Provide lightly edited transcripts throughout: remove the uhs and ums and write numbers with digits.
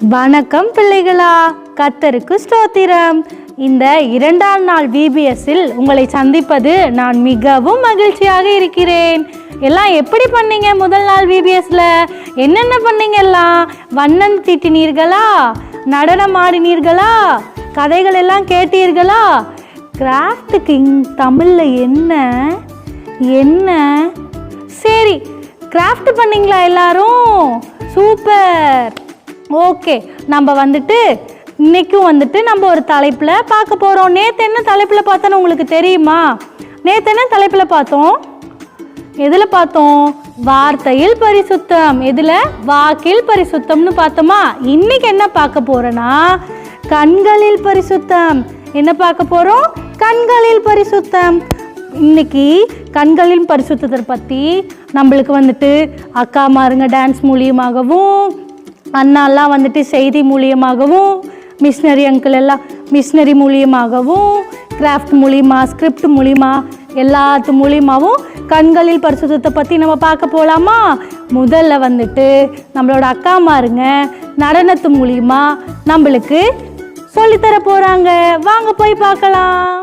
வணக்கம் பிள்ளைகளா, கர்த்தருக்கு ஸ்தோத்திரம். இந்த 2ஆம் நாள் VBSல் உங்களை சந்திப்பது நான் மிகவும் மகிழ்ச்சியாக இருக்கிறேன். எல்லாம் எப்படி பண்ணீங்க? முதல் நாள் VBSல என்னென்ன பண்ணீங்க? எல்லாம் வண்ணம் தீட்டினீர்களா? நடனம் ஆடினீர்களா? கதைகள் எல்லாம் கேட்டீர்களா? கிராஃப்ட்டுக்கு தமிழில் என்ன சரி, கிராஃப்ட் பண்ணீங்களா எல்லாரும்? சூப்பர். ஓகே, நம்ம இன்றைக்கும் நம்ம ஒரு தலைப்பில் பார்க்க போகிறோம். நேற்று என்ன தலைப்பில் பார்த்தோன்னு உங்களுக்கு தெரியுமா? நேற்று என்ன தலைப்பில் பார்த்தோம்? எதில் பார்த்தோம்? வார்த்தையில் பரிசுத்தம். எதில்? வாக்கில் பரிசுத்தம்னு பார்த்தோமா? இன்றைக்கி என்ன பார்க்க போகிறோன்னா கண்களில் பரிசுத்தம். என்ன பார்க்க போகிறோம்? கண்களில் பரிசுத்தம். இன்னைக்கு கண்களின் பரிசுத்தத்தை பற்றி நம்மளுக்கு அக்காமாருங்க டான்ஸ் மூலியமாகவும், அண்ணாலாம் செய்தி மூலியமாகவும், மிஷினரி அங்கிள் எல்லாம் மிஷினரி மூலியமாகவும், கிராஃப்ட் மூலியமா, ஸ்கிரிப்ட் மூலியமா, எல்லாத்து மூலியமாகவும் கண்களில் பரிசுத்தத்தை பற்றி நம்ம பார்க்க போகலாமா? முதல்ல நம்மளோட அக்காமாருங்க நடனத்து மூலியமா நம்மளுக்கு சொல்லித்தர போகிறாங்க. வாங்க போய் பார்க்கலாம்.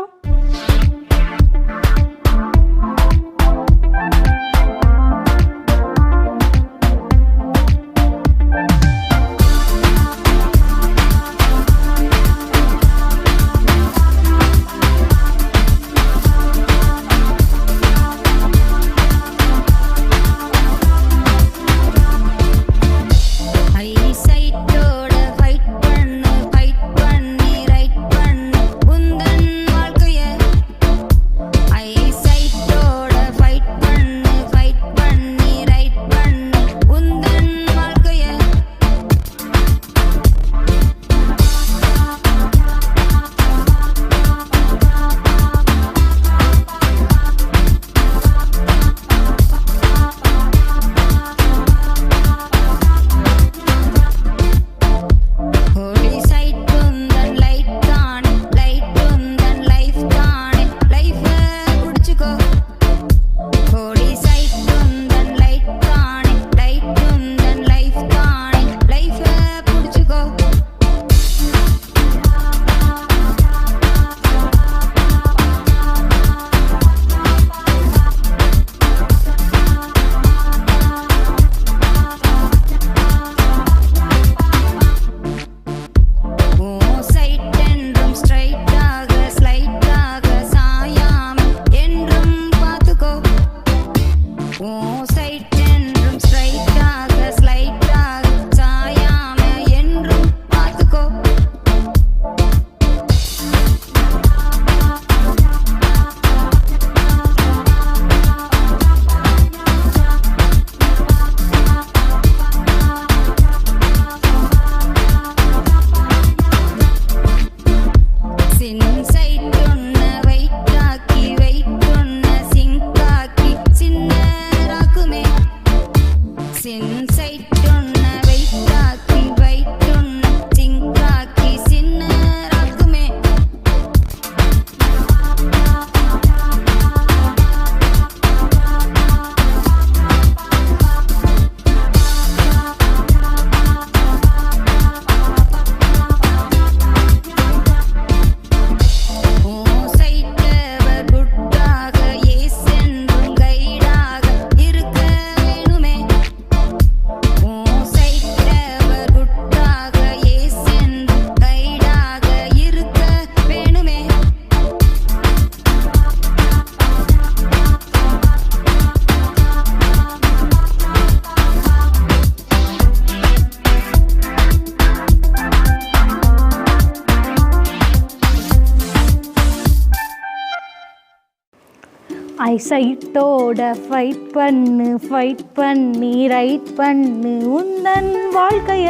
ஐசைட்டோட ஃபைட் பண்ணி ரைட் பண்ணு உந்தன் வாழ்க்கைய.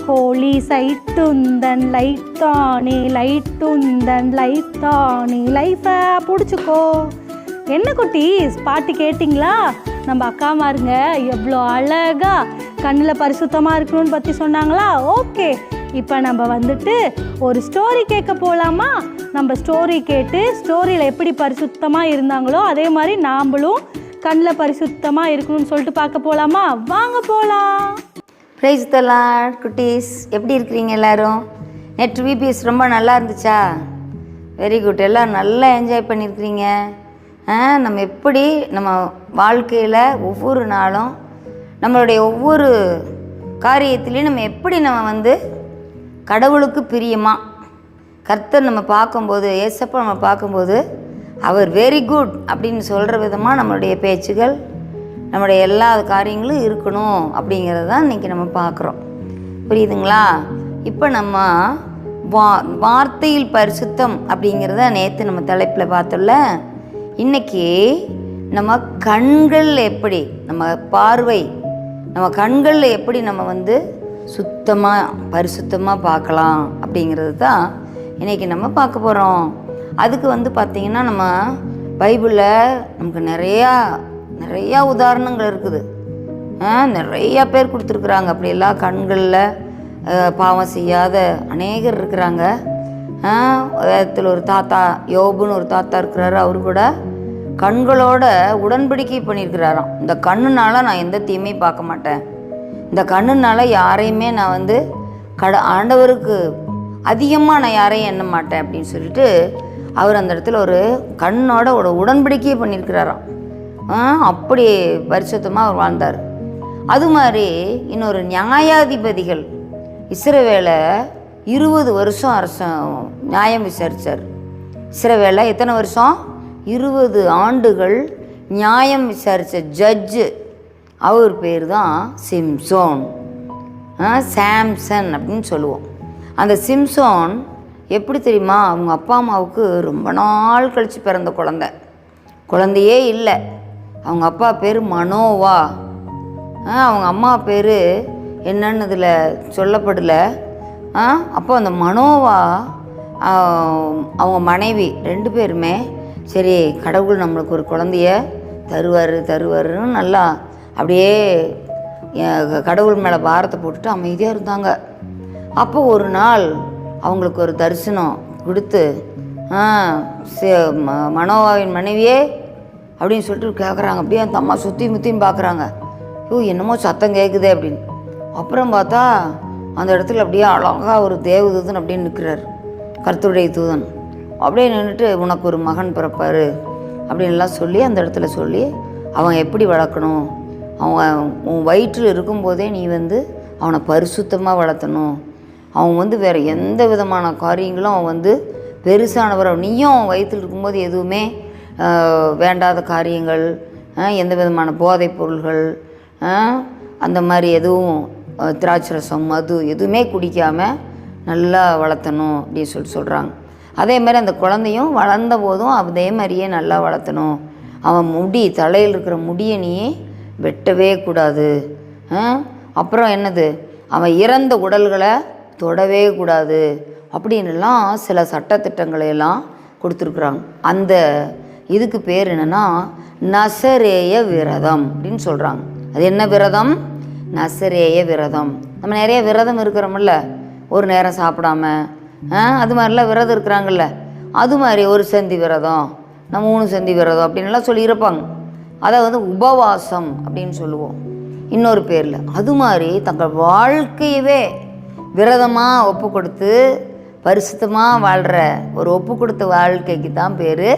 ஹோலி சைட்டுந்தன் லைட் தானே லைஃபை பிடிச்சிக்கோ. என்ன குட்டீஸ், பாட்டு கேட்டிங்களா? நம்ம அக்காமாருங்க எவ்வளோ அழகாக கண்ணில் பரிசுத்தமாக இருக்கணும்னு பற்றி சொன்னாங்களா? ஓகே, இப்போ நம்ம ஒரு ஸ்டோரி கேட்க போகலாமா? நம்ம ஸ்டோரி கேட்டு ஸ்டோரியில் எப்படி பரிசுத்தமாக இருந்தாங்களோ அதே மாதிரி நாம்ளும் கண்ணில் பரிசுத்தமாக இருக்கணும்னு சொல்லிட்டு பார்க்க போகலாமா? வாங்க போகலாம். பிரைஸ் தி லார்ட் குட்டீஸ், எப்படி இருக்கிறீங்க எல்லோரும்? நேற்று விபிஎஸ் ரொம்ப நல்லா இருந்துச்சா? Very good. எல்லோரும் நல்லா என்ஜாய் பண்ணியிருக்கிறீங்க. நம்ம எப்படி நம்ம வாழ்க்கையில் ஒவ்வொரு நாளும் நம்மளுடைய ஒவ்வொரு காரியத்திலையும் நம்ம எப்படி நம்ம கடவுளுக்கு பிரியமாக கர்த்தர் நம்ம பார்க்கும்போது, ஏசப்பா நம்ம பார்க்கும்போது அவர் வெரி குட் அப்படின்னு சொல்கிற விதமாக நம்மளுடைய பேச்சுகள், நம்மளுடைய எல்லா காரியங்களும் இருக்கணும் அப்படிங்கிறது தான் இன்றைக்கி நம்ம பார்க்குறோம். புரியுதுங்களா? இப்போ நம்ம வார்த்தையில் பரிசுத்தம் அப்படிங்கிறத நேற்று நம்ம தலைப்பில் பார்த்தோம்ல. இன்றைக்கி நம்ம கண்கள் எப்படி, நம்ம பார்வை, நம்ம கண்களில் எப்படி நம்ம சுத்தமாக பரிசுத்தமாக பார்க்கலாம் அப்படிங்கிறது தான் இன்றைக்கி நம்ம பார்க்க போகிறோம். அதுக்கு பார்த்திங்கன்னா நம்ம பைபிளில் நமக்கு நிறையா உதாரணங்கள் இருக்குது. நிறையா பேர் கொடுத்துருக்குறாங்க. அப்படியெல்லாம் கண்களில் பாவம் செய்யாத அநேகர் இருக்கிறாங்க. வேதத்தில் ஒரு தாத்தா, யோபுன்னு ஒரு தாத்தா இருக்கிறாரு. அவரு கூட கண்களோட உடன்படிக்கை பண்ணியிருக்கிறாராம். இந்த கண்ணுனால நான் எந்த தீமையும் பார்க்க மாட்டேன், இந்த கண்ணுனால யாரையுமே நான் ஆண்டவருக்கு அதிகமாக நான் யாரையும் எண்ண மாட்டேன் அப்படின்னு சொல்லிட்டு அவர் அந்த இடத்துல ஒரு கண்ணோட ஒரு உடன்படிக்கையே பண்ணியிருக்கிறாராம். அப்படி பரிசுத்தமாக அவர் வாழ்ந்தார். அது மாதிரி இன்னொரு நியாயாதிபதிகள் இஸ்ரவேலை 20 வருஷம் நியாயம் விசாரித்தார். இஸ்ரவேலை எத்தனை வருஷம்? 20 ஆண்டுகள் நியாயம் விசாரித்த ஜட்ஜு. அவர் பேர் தான் சிம்சோன், சாம்சன் அப்படின்னு சொல்லுவோம். அந்த சிம்சோன் எப்படி தெரியுமா? அவங்க அப்பா அம்மாவுக்கு ரொம்ப நாள் கழித்து பிறந்த குழந்தையே இல்லை. அவங்க அப்பா பேர் மனோவா, அவங்க அம்மா பேர் என்னன்னு இதில் சொல்லப்படலை. அப்போ அந்த மனோவா அவங்க மனைவி 2 பேருமே சரி கடவுள் நம்மளுக்கு ஒரு குழந்தைய தருவாருன்னு நல்லா அப்படியே கடவுள் மேலே பாரத்தை போட்டுட்டு அமைதியாக இருந்தாங்க. அப்போ ஒரு நாள் அவங்களுக்கு ஒரு தரிசனம் கொடுத்து, மனோவாவின் மனைவியே அப்படின்னு சொல்லிட்டு கேட்குறாங்க. அப்படியே அந்த அம்மா சுற்றியும் பார்க்குறாங்க. என்னமோ சத்தம் கேட்குதே அப்படின்னு. அப்புறம் பார்த்தா அந்த இடத்துல அப்படியே அழகாக ஒரு தேவதூதன் அப்படின்னு நிற்கிறார், கர்த்தருடைய தூதன். அப்படியே நின்றுட்டு உனக்கு ஒரு மகன் பிறப்பார் அப்படின்லாம் சொல்லி அந்த இடத்துல சொல்லி அவன் எப்படி வளர்க்கணும், அவன் உன் வயிற்றில் இருக்கும்போதே நீ அவனை பரிசுத்தமாக வளர்த்தணும், அவன் வேறு எந்த விதமான காரியங்களும் அவன் பெருசானவர், நீயும் அவன் வயிற்றில் இருக்கும்போது எதுவுமே வேண்டாத காரியங்கள், எந்த விதமான போதைப் பொருள்கள், அந்த மாதிரி எதுவும் திராட்சரசம், மது எதுவுமே குடிக்காமல் நல்லா வளர்த்தணும் அப்படின்னு சொல்கிறாங்க. அதே மாதிரி அந்த குழந்தையும் வளர்ந்த போதும் அதே மாதிரியே நல்லா வளர்த்தணும். அவன் தலையில் இருக்கிற முடியை நீ வெட்டவே கூடாது. அப்புறம் என்னது, அவன் இறந்த உடல்களை தொடவே கூடாது அப்படின்னுலாம் சில சட்டத்திட்டங்களையெல்லாம் கொடுத்துருக்குறாங்க. அந்த இதுக்கு பேர் என்னென்னா நசரேய விரதம் அப்படின்னு சொல்கிறாங்க. அது என்ன விரதம்? நசரேய விரதம். நம்ம நிறைய விரதம் இருக்கிறோம்ல, ஒரு நேரம் சாப்பிடாம அது மாதிரிலாம் விரதம் இருக்கிறாங்கல்ல, அது மாதிரி ஒரு சந்தி விரதம், 3 சந்தி விரதம் அப்படின்லாம் சொல்லியிருப்பாங்க. அதை உபவாசம் அப்படின்னு சொல்லுவோம் இன்னொரு பேரில். அது மாதிரி தங்கள் வாழ்க்கையவே விரதமாக ஒப்பு கொடுத்து பரிசுத்தமாக வாழ்கிற ஒரு ஒப்பு கொடுத்த வாழ்க்கைக்கு தான் பேர்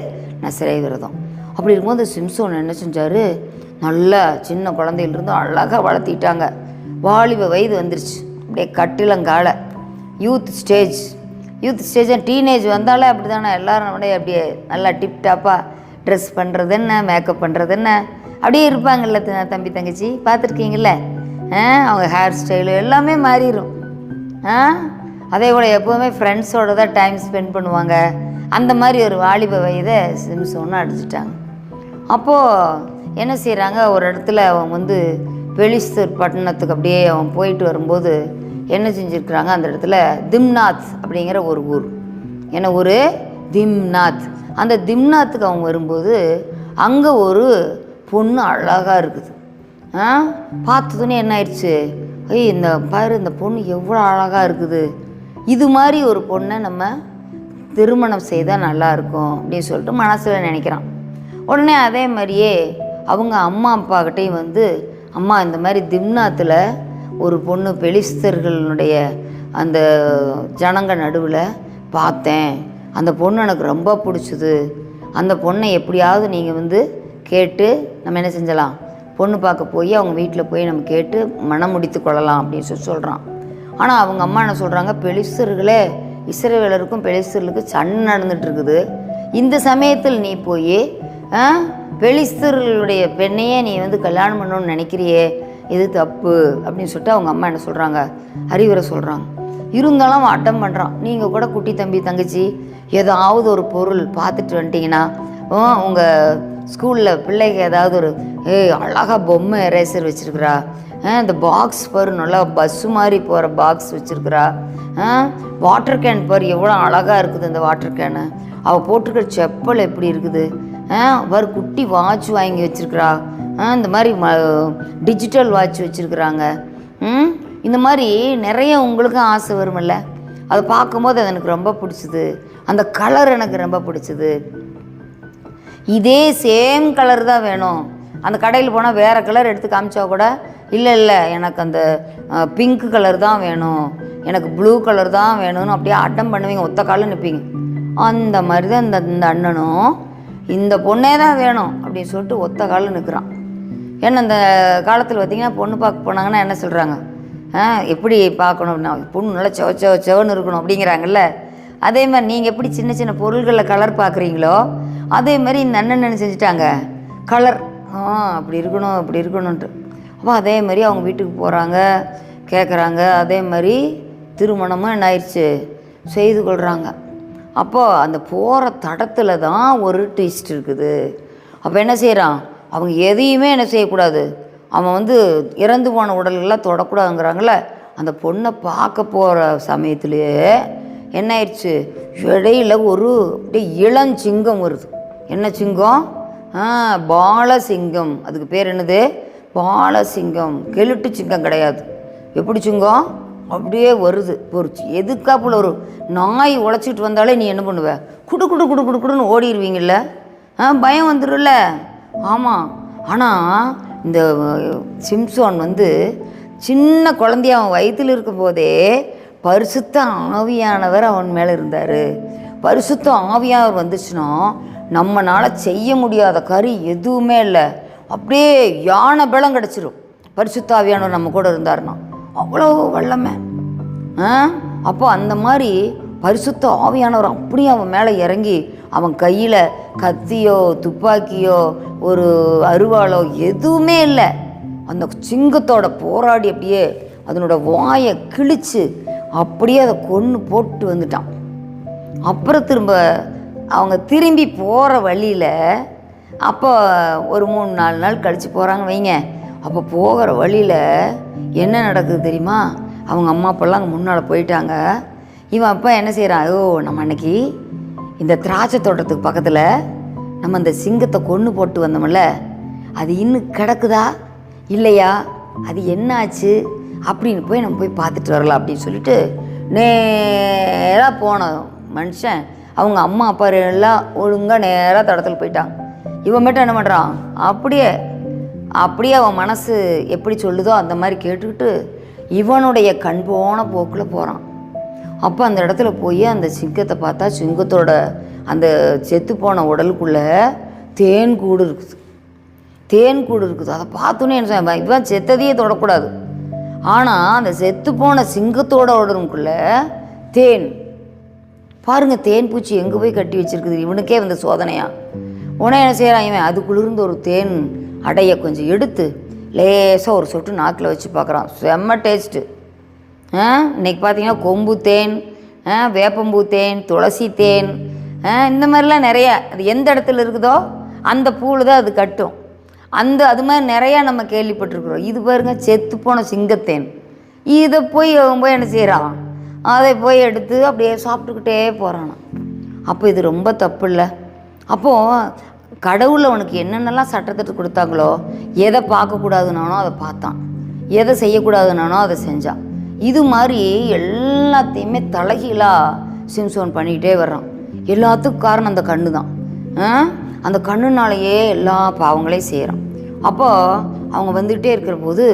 நசரேய விரதம். அப்படி இருக்கும்போது சிம்சோன் என்ன செஞ்சார், நல்லா சின்ன குழந்தையிலிருந்து அழகாக வளர்த்திட்டாங்க. வாலிப வயது வந்துருச்சு, அப்படியே கட்டிலங்கால யூத் ஸ்டேஜ் டீனேஜ் வந்தாலே அப்படி தானே எல்லோரும் அப்படியே நல்லா டிப்டாப்பாக ட்ரெஸ் பண்ணுறது என்ன, மேக்கப் பண்ணுறது என்ன, அப்படியே இருப்பாங்கல்ல தம்பி தங்கச்சி, பார்த்துருக்கீங்கள? அவங்க ஹேர் ஸ்டைலு எல்லாமே மாறிடும். அதே போல் எப்போவுமே ஃப்ரெண்ட்ஸோடு தான் டைம் ஸ்பெண்ட் பண்ணுவாங்க. அந்த மாதிரி ஒரு வாலிப வயதை சிம்சோன்னு அடிச்சிட்டாங்க. அப்போது என்ன செய்கிறாங்க, ஒரு இடத்துல அவன் பெலிஸ்தர் பட்டணத்துக்கு அப்படியே அவன் போயிட்டு வரும்போது என்ன செஞ்சுருக்குறாங்க, அந்த இடத்துல திம்னாத் அப்படிங்கிற ஒரு ஊர். என்ன ஊர்? திம்னாத். அந்த திம்னாத்துக்கு அவங்க வரும்போது அங்கே ஒரு பொண்ணு அழகாக இருக்குது. பார்த்ததுன்னு என்ன ஆயிடுச்சு, இந்த பாரு இந்த பொண்ணு எவ்வளோ அழகாக இருக்குது, இது மாதிரி ஒரு பொண்ணை நம்ம திருமணம் செய்தால் நல்லாயிருக்கும் அப்படின்னு சொல்லிட்டு மனசில் நினைக்கிறான். உடனே அதே மாதிரியே அவங்க அம்மா அப்பாக்கிட்டையும் அம்மா இந்த மாதிரி திம்னாத்தில் ஒரு பொண்ணு பெலிஸ்தர்களுடைய அந்த ஜனங்க நடுவில் பார்த்தேன். அந்த பொண்ணு எனக்கு ரொம்ப பிடிச்சிது. அந்த பொண்ணை எப்படியாவது நீங்கள் கேட்டு நம்ம என்ன செஞ்சலாம், பொண்ணு பார்க்க போய் அவங்க வீட்டில் போய் நம்ம கேட்டு மனம் முடித்து கொள்ளலாம் அப்படின்னு சொல்கிறான். ஆனால் அவங்க அம்மா என்ன சொல்கிறாங்க, பெலிஸ்தர்களே, இஸ்ரவேலருக்கும் பெலிஸ்தர்களுக்கும் சண்டை நடந்துட்டு இருக்குது. இந்த சமயத்தில் நீ போய் பெலிஸ்தர்களுடைய பெண்ணையே நீ கல்யாணம் பண்ணணும்னு நினைக்கிறியே, இது தப்பு அப்படின்னு சொல்லிட்டு அவங்க அம்மா என்ன சொல்கிறாங்க, அறிவுரை சொல்கிறாங்க. இருந்தாலும் அவன் அட்டம் பண்ணுறான். நீங்கள் கூட குட்டி தம்பி தங்கச்சி ஏதாவது ஒரு பொருள் பார்த்துட்டு வந்துட்டிங்கன்னா, உங்கள் ஸ்கூலில் பிள்ளைக்கு ஏதாவது ஒரு அழகாக பொம்மை எரேசர் வச்சுருக்குறா, இந்த பாக்ஸ் பாரு நல்லா பஸ்ஸு மாதிரி போகிற பாக்ஸ் வச்சுருக்குறா, வாட்டர் கேன் பாரு எவ்வளோ அழகாக இருக்குது இந்த வாட்டர் கேனு, அவள் போட்டிருக்கிற செப்பல் எப்படி இருக்குது, பாரு குட்டி வாட்ச் வாங்கி வச்சுருக்குறா, இந்த மாதிரி டிஜிட்டல் வாட்ச் வச்சுருக்குறாங்க, இந்த மாதிரி நிறைய உங்களுக்கும் ஆசை வருமில்ல. அதை பார்க்கும்போது அது எனக்கு ரொம்ப பிடிச்சிது, அந்த கலர் எனக்கு ரொம்ப பிடிச்சிது, இதே சேம் கலர் தான் வேணும். அந்த கடையில் போனால் வேறு கலர் எடுத்து காமிச்சா கூட இல்லை எனக்கு அந்த பிங்க் கலர் தான் வேணும், எனக்கு ப்ளூ கலர் தான் வேணும்னு அப்படியே அட்டம் பண்ணுவீங்க, ஒத்த காலில் நிற்பீங்க. அந்த மாதிரி தான் இந்த அண்ணனும் இந்த பொண்ணே தான் வேணும் அப்படின்னு சொல்லிட்டு ஒத்த காலில் நிற்கிறான். ஏன்னா அந்த காலத்தில் பார்த்திங்கன்னா பொண்ணு பார்க்க போனாங்கன்னா என்ன சொல்கிறாங்க, எப்படி பார்க்கணும் அப்படின்னா பொண்ணு நல்லா செவன்னு இருக்கணும் அப்படிங்கிறாங்கல்ல. அதே மாதிரி நீங்கள் எப்படி சின்ன சின்ன பொருள்களில் கலர் பார்க்குறீங்களோ அதே மாதிரி இந்த அண்ணன் என்ன செஞ்சுட்டாங்க, கலர் அப்படி இருக்கணும் அப்படி இருக்கணுன்ட்டு. அப்போ அதே மாதிரி அவங்க வீட்டுக்கு போகிறாங்க, கேட்குறாங்க. அதே மாதிரி திருமணமும் என்ன ஆயிடுச்சு, செய்து கொள்கிறாங்க. அப்போது அந்த போகிற தடத்தில் தான் ஒரு ட்விஸ்ட் இருக்குது. அப்போ என்ன செய்கிறான், அவங்க எதையுமே என்ன செய்யக்கூடாது, அவன் இறந்து போன உடல்கள்லாம் தொடக்கூடாதுங்கிறாங்கள. அந்த பொண்ணை பார்க்க போகிற சமயத்துலேயே என்ன ஆயிடுச்சு, இடையில ஒரு அப்படியே இளஞ்சிங்கம் வருது. என்ன சிங்கம், பாலசிங்கம். அதுக்கு பேர் என்னது, பாலசிங்கம். கெளுட்டு சிங்கம் கிடையாது. எப்படி சிங்கம் அப்படியே வருது. ஒரு எதுக்காப்புல ஒரு நாய் உழைச்சிட்டு வந்தாலே நீ என்ன பண்ணுவ, குடு குடு குடு குடு குடுன்னு ஓடிடுவீங்கள்ல, பயம் வந்துடும்ல. ஆமாம். ஆனால் இந்த சிம்சோன் சின்ன குழந்தைய அவன் வயிற்றில் இருக்கும்போதே பரிசுத்த ஆவியானவர் அவன் மேலே இருந்தார். பரிசுத்த ஆவியானவர் வந்துச்சுன்னா நம்மளால் செய்ய முடியாத காரியம் எதுவுமே இல்லை. அப்படியே யானை பலம் கிடச்சிரும் பரிசுத்த ஆவியானவர் நம்ம கூட இருந்தாருன்னா, அவ்வளோ வல்லமை. அப்போ அந்த மாதிரி பரிசுத்த ஆவியானவர் அப்படியே அவன் மேலே இறங்கி அவன் கையில் கத்தியோ துப்பாக்கியோ ஒரு அருவாளோ எதுவுமே இல்லை. அந்த சிங்கத்தோட போராடி அப்படியே அதனோட வாயை கிழித்து அப்படியே அதை கொன்று போட்டு வந்துட்டான். அப்புறம் அவங்க திரும்பி போகிற வழியில் அப்போ ஒரு 3-4 நாள் கழித்து போகிறாங்க வைங்க. அப்போ போகிற வழியில் என்ன நடக்குது தெரியுமா, அவங்க அம்மா அப்பாலாம் அங்கே முன்னால் போயிட்டாங்க. இவன் அப்பா என்ன செய்கிறான், நம்ம அன்னைக்கு இந்த திராட்சை தோட்டத்துக்கு பக்கத்தில் நம்ம அந்த சிங்கத்தை கொன்று போட்டு வந்தோம்ல, அது இன்னும் கிடக்குதா இல்லையா, அது என்ன ஆச்சு அப்படின்னு போய் நம்ம போய் பார்த்துட்டு வரலாம் அப்படின்னு சொல்லிட்டு நேராக போன மனுஷன் அவங்க அம்மா அப்பா எல்லாம் ஒழுங்காக நேராக தடத்தில் போயிட்டாங்க. இவன் மட்டும் என்ன பண்ணுறான், அப்படியே அவன் மனசு எப்படி சொல்லுதோ அந்த மாதிரி கேட்டுக்கிட்டு இவனுடைய கண் போன போக்கில் போகிறான். அப்போ அந்த இடத்துல போய் அந்த சிங்கத்தை பார்த்தா சிங்கத்தோட அந்த செத்து போன உடலுக்குள்ளே தேன் கூடு இருக்குது. அதை பார்த்தோன்னே என்ன, இவன் செத்ததையே தொடக்கூடாது. ஆனால் அந்த செத்து போன சிங்கத்தோட உடலுக்குள்ளே தேன் பாருங்க, தேன் பூச்சி எங்கே போய் கட்டி வச்சிருக்குது. இவனுக்கே சோதனையா. உடனே என்ன செய்கிறான் இவன், அதுக்குள்ளிருந்து ஒரு தேன் அடையை கொஞ்சம் எடுத்து லேசாக ஒரு சொட்டு நாக்கில் வச்சு பார்க்குறான். செம்ம டேஸ்ட்டு. இன்றைக்கி பார்த்தீங்கன்னா கொம்பு தேன், வேப்பம்பூ தேன், துளசி தேன், இந்த மாதிரிலாம் நிறையா அது எந்த இடத்துல இருக்குதோ அந்த பூவில் தான் அது கட்டும். அது மாதிரி நிறையா நம்ம கேள்விப்பட்டிருக்கிறோம். இது பாருங்க செத்து போன சிங்கத்தேன். இதை போய் என்ன செய்கிறான், அதை போய் எடுத்து அப்படியே சாப்பிட்டுக்கிட்டே போகிறான். அப்போ இது ரொம்ப தப்பு இல்லை. அப்போது கடவுள் அவனுக்கு என்னென்னலாம் சட்டத்திட்டு கொடுத்தாங்களோ, எதை பார்க்கக்கூடாதுனானோ அதை பார்த்தான், எதை செய்யக்கூடாதுனானோ அதை செஞ்சான். இது மாதிரி எல்லாத்தையுமே தலைகீழாக சிம்சோன் பண்ணிக்கிட்டே வர்றான். எல்லாத்துக்கும் காரணம் அந்த கண்ணு தான். அந்த கண்ணுனாலேயே எல்லா பாவங்களையும் செய்கிறான். அப்போது அவங்க வந்துகிட்டே இருக்கிற போது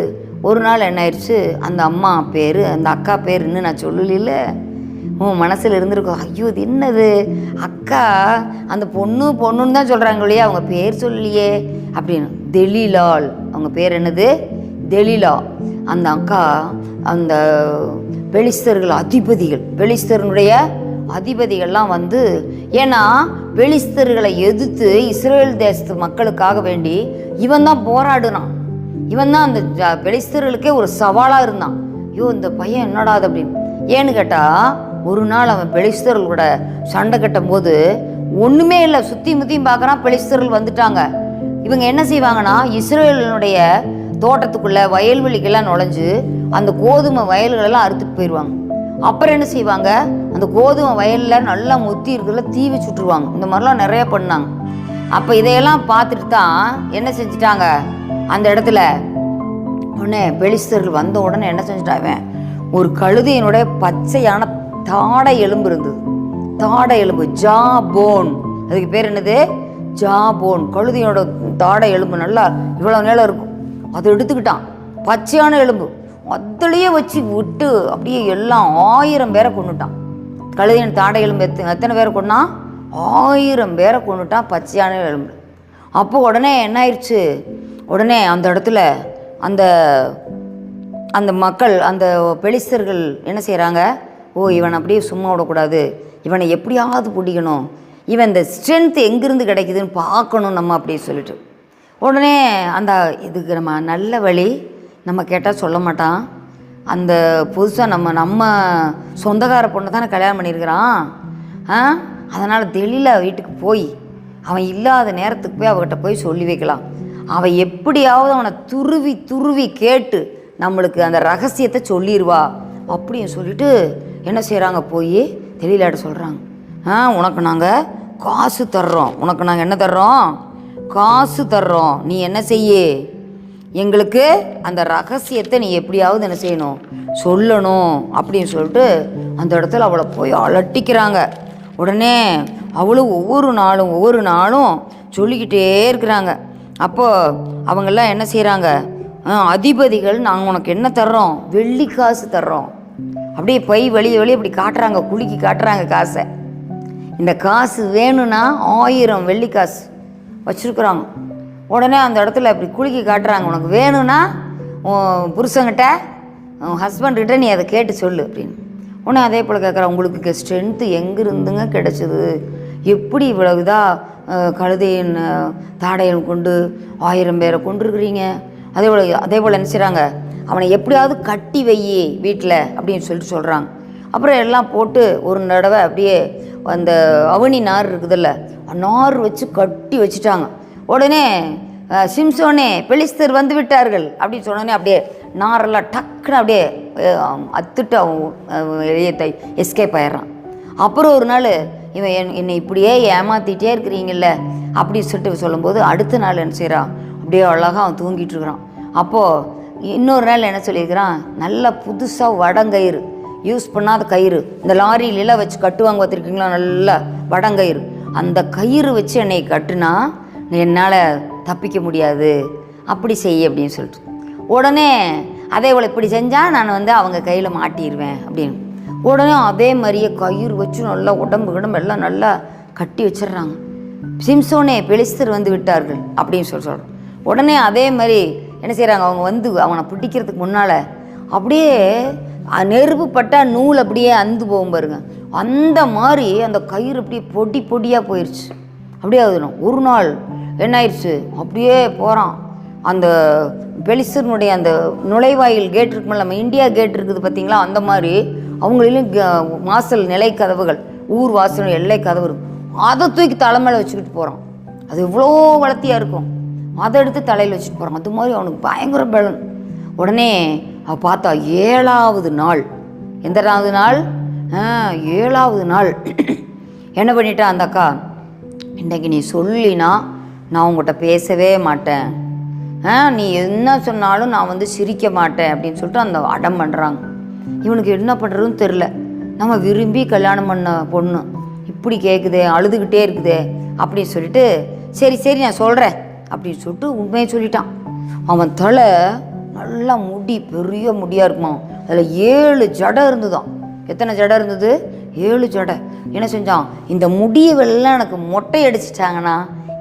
ஒரு நாள் என்ன ஆயிடுச்சு, அந்த அம்மா பேர் அந்த அக்கா பேர் இன்னும் நான் சொல்லல, உன் மனசில் இருந்திருக்கும், ஐயோ இது என்னது அக்கா அந்த பொண்ணுன்னு தான் சொல்கிறாங்க இல்லையா, அவங்க பேர் சொல்லலையே அப்படின்னு. தெலிலால், அவங்க பேர் என்னது, தெலிலா. அந்த அக்கா அந்த பெலிஸ்தர்கள் அதிபதிகள், பெலிஸ்தருடைய அதிபதிகள்லாம் வந்து, ஏன்னா பெலிஸ்தர்களை எதிர்த்து இஸ்ரேல் தேசத்து மக்களுக்காக வேண்டி இவன் தான் போராடுனான், இவன் தான் அந்த பெலிஸ்தர்களுக்கே ஒரு சவாலாக இருந்தான். ஐயோ இந்த பையன் என்னடாது அப்படின்னு. ஏன்னு கேட்டால் ஒரு நாள் அவன் பெலிஸ்தர்களோட சண்டை கட்டும் போது ஒன்றுமே இல்லை, சுற்றி முற்றியும் பார்க்குறான், பெலிஸ்தர்கள் வந்துட்டாங்க. இவங்க என்ன செய்வாங்கன்னா, இஸ்ரேலினுடைய தோட்டத்துக்குள்ளே வயல்வெளிக்கெல்லாம் நுழைஞ்சு அந்த கோதுமை வயல்களெல்லாம் அறுத்துட்டு போயிடுவாங்க. அப்புறம் என்ன செய்வாங்க, அந்த கோதுமை வயலில் நல்லா முத்தி இருக்கிறதுல தீ வச்சு விட்ருவாங்க. இந்த மாதிரிலாம் நிறைய பண்ணாங்க. அப்போ இதையெல்லாம் பார்த்துட்டு தான் என்ன செஞ்சிட்டாங்க, அந்த இடத்துல உடனே பெலிஸ்தர்கள் வந்த உடனே என்ன செஞ்சுட்டாங்க, ஒரு கழுதையினுடைய பச்சையான தாடை எலும்பு இருந்தது, தாடை எலும்பு, ஜா போன், அதுக்கு பேர் என்னது, ஜா போன். கழுதையோட தாடை எலும்பு நல்லா இவ்வளோ நேரம் இருக்கும், அதை எடுத்துக்கிட்டான், பச்சையான எலும்பு, அதுலேயே வச்சு விட்டு அப்படியே எல்லாம் 1000 பேரை கொண்டுட்டான். கழுதையின் தாடை எலும்பு எத்தனை பேரை கொண்டா, 1000 பேரை கொண்டுட்டான், பச்சையான எலும்பு. அப்போ உடனே என்ன ஆயிடுச்சு, உடனே அந்த இடத்துல அந்த அந்த மக்கள், அந்த பெலிஸ்தர்கள் என்ன செய்கிறாங்க, ஓ இவனை அப்படியே சும்மா விடக்கூடாது, இவனை எப்படியாவது பிடிக்கணும், இவன் இந்த ஸ்ட்ரென்த் எங்கேருந்து கிடைக்குதுன்னு பார்க்கணும் நம்ம அப்படின்னு சொல்லிட்டு, உடனே அந்த இதுக்கு நம்ம நல்ல வழி நம்ம கேட்டால் சொல்ல மாட்டான். அந்த புதுசாக நம்ம சொந்தக்கார பொண்ணை தானே கல்யாணம் பண்ணியிருக்கிறான், அதனால் தெளிலா வீட்டுக்கு போய் அவன் இல்லாத நேரத்துக்கு போய் அவகிட்ட போய் சொல்லி வைக்கலாம், அவன் எப்படியாவது அவனை துருவி கேட்டு நம்மளுக்கு அந்த ரகசியத்தை சொல்லிடுவா அப்படின்னு சொல்லிட்டு என்ன செய்கிறாங்க, போய் தெளிலாட்ட சொல்கிறாங்க, உனக்கு நாங்கள் காசு தர்றோம், உனக்கு நாங்கள் என்ன தர்றோம், காசு தர்றோம், நீ என்ன செய்ய, எங்களுக்கு அந்த ரகசியத்தை நீ எப்படியாவது என்ன செய்யணும், சொல்லணும் அப்படின்னு சொல்லிட்டு அந்த இடத்துல அவளை போய் அலட்டிக்கிறாங்க. உடனே அவளும் ஒவ்வொரு நாளும் சொல்லிக்கிட்டே இருக்கிறாங்க. அப்போது அவங்கெல்லாம் என்ன செய்கிறாங்க, அதிபதிகள் நாங்கள் உனக்கு என்ன தர்றோம், வெள்ளி காசு தர்றோம், அப்படியே பை வெளியே அப்படி காட்டுறாங்க, குலுக்கி காட்டுறாங்க காசை. இந்த காசு வேணும்னா 1000 வெள்ளி காசு வச்சுருக்குறாங்க. உடனே அந்த இடத்துல இப்படி குலுக்கி காட்டுறாங்க, உனக்கு வேணும்னா உன் புருஷங்கிட்ட உன் ஹஸ்பண்ட்கிட்ட நீ அதை கேட்டு சொல்லு அப்படின்னு. உடனே அதே போல் கேட்குறேன், உங்களுக்கு ஸ்ட்ரென்த்து எங்கேருந்துங்க கிடச்சிது, எப்படி இவ்வளவு இதாக கழுதையின் தாடையன் கொண்டு 1000 பேரை கொண்டுருக்குறீங்க, அதே போல் என்ன செய்கிறாங்க, அவனை எப்படியாவது கட்டி வை வீட்டில் அப்படின்னு சொல்லிட்டு சொல்கிறாங்க. அப்புறம் எல்லாம் போட்டு ஒரு தடவை அப்படியே அந்த அவனி நார் இருக்குதுல்ல, நார் வச்சு கட்டி வச்சுட்டாங்க. உடனே சிம்சோனே பெலிஸ்தர் வந்து விட்டார்கள் அப்படின்னு சொன்னோடனே அப்படியே நாரெல்லாம் டக்குன்னு அப்படியே அத்துட்டு அவன் எஸ்கேப் ஆயிடுறான். அப்புறம் ஒரு நாள் இவன் என்னை இப்படியே ஏமாற்றிட்டே இருக்கிறீங்கள அப்படின்னு சொல்லிட்டு சொல்லும்போது அடுத்த நாள் என்ன செய்கிறான், அப்படியே அழகாக அவன் தூங்கிட்டு இருக்கிறான். அப்போது இன்னொரு நாள் என்ன சொல்லியிருக்கிறான், நல்லா புதுசாக வடங்கயிறு, யூஸ் பண்ணாத கயிறு, இந்த லாரியிலெல்லாம் வச்சு கட்டுவாங்க பார்த்துருக்கீங்களா, நல்லா வடங்கயிறு, அந்த கயிறு வச்சு என்னை கட்டுனா என்னால் தப்பிக்க முடியாது, அப்படி செய்ய அப்படின்னு சொல்லிட்டு. உடனே அதே போல் இப்படி செஞ்சால் நான் வந்து அவங்க கையில் மாட்டிடுவேன் அப்படின்னு. உடனே அதே மாதிரியே கயிறு வச்சு நல்லா உடம்பு எல்லாம் நல்லா கட்டி வச்சிடுறாங்க. சிம்சோனே பெலிஸ்தர் வந்து விட்டார்கள் அப்படின்னு சொல்கிறோம். உடனே அதே மாதிரி என்ன செய்கிறாங்க, அவங்க வந்து அவனை பிடிக்கிறதுக்கு முன்னால் அப்படியே நெருப்பு பட்டால் நூல் அப்படியே அந்து போகும் பாருங்க, அந்த மாதிரி அந்த கயிறு அப்படியே பொடியாக போயிடுச்சு. அப்படியே ஆகுதுணும். ஒரு நாள் என்ன ஆயிடுச்சு, அப்படியே போகிறான் அந்த பெலிஸ்தனுடைய அந்த நுழைவாயில் கேட் இருக்குமில்ல, நம்ம இந்தியா கேட் இருக்குது பார்த்திங்களா, அந்த மாதிரி அவங்களிலும் வாசல் நிலை கதவுகள், ஊர் வாசல் எல்லை கதவு இருக்கும், அதை தூக்கி தலைமையில் வச்சுக்கிட்டு போகிறான். அது எவ்வளோ வளர்த்தியாக இருக்கும், அதை எடுத்து தலையில் வச்சுட்டு போகிறான். அது மாதிரி அவனுக்கு பயங்கர பலன். உடனே அவள் பார்த்தா 7வது நாள், எந்தனாவது நாள், 7வது நாள் என்ன பண்ணிட்டா அந்த அக்கா, இன்றைக்கி நீ சொல்லினா நான் உங்கள்கிட்ட பேசவே மாட்டேன், நீ என்ன சொன்னாலும் நான் வந்து சிரிக்க மாட்டேன் அப்படின்னு சொல்லிட்டு அந்த அடம் பண்ணுறாங்க. இவனுக்கு என்ன பண்ணுறதுன்னு தெரில, நம்ம விரும்பி கல்யாணம் பண்ண பொண்ணு இப்படி கேட்குதே, அழுதுகிட்டே இருக்குதே அப்படின்னு சொல்லிட்டு சரி நான் சொல்கிறேன் அப்படின்னு சொல்லிட்டு உண்மையை சொல்லிட்டான். அவன் தலை நல்லா முடி பெரிய முடியாக இருக்குமா. அதில் 7 ஜடை இருந்துதான். எத்தனை ஜடை இருந்தது? 7 ஜடை. என்ன செஞ்சான், இந்த முடியவெல்லாம் எனக்கு மொட்டை அடிச்சிட்டாங்கன்னா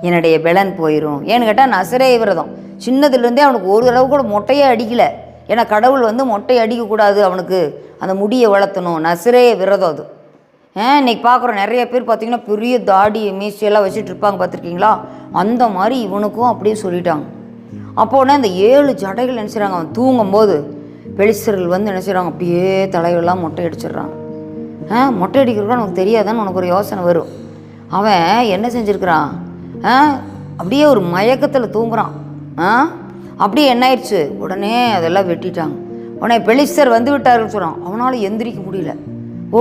என்னுடைய பலன் போயிடும். ஏன்னு கேட்டால் நசரேய விரதம். சின்னதுலேருந்தே அவனுக்கு ஒரு தடவை கூட மொட்டையே அடிக்கலை. ஏன்னா கடவுள் வந்து மொட்டை அடிக்கக்கூடாது, அவனுக்கு அந்த முடியை வளர்த்தணும். நசரேய விரதம் அது. இன்றைக்கி பார்க்குறோம் நிறைய பேர் பார்த்திங்கன்னா பெரிய தாடி மீசையெல்லாம் வச்சுட்டு இருப்பாங்க, பார்த்துருக்கீங்களா? அந்த மாதிரி இவனுக்கும் அப்படியே சொல்லிட்டாங்க. அப்போனா இந்த 7 ஜடைகள் என்ன செய்கிறாங்க, அவன் தூங்கும்போது பெலிஸ்தர்கள் வந்து என்ன செய்கிறாங்க, அப்படியே தலைவெல்லாம் மொட்டை அடிச்சிடுறாங்க. மொட்டை அடிக்கிறதுக்கு நமக்கு தெரியாதான்னு உனக்கு ஒரு யோசனை வரும். அவன் என்ன செஞ்சுருக்கிறான், அப்படியே ஒரு மயக்கத்தில் தூங்குறான். அப்படியே என்ன ஆயிடுச்சு, உடனே அதெல்லாம் வெட்டிட்டாங்க. உடனே பெலிஸ்தர் வந்து விட்டார்கள் சொல்கிறான். அவனால் எந்திரிக்க முடியல. ஓ,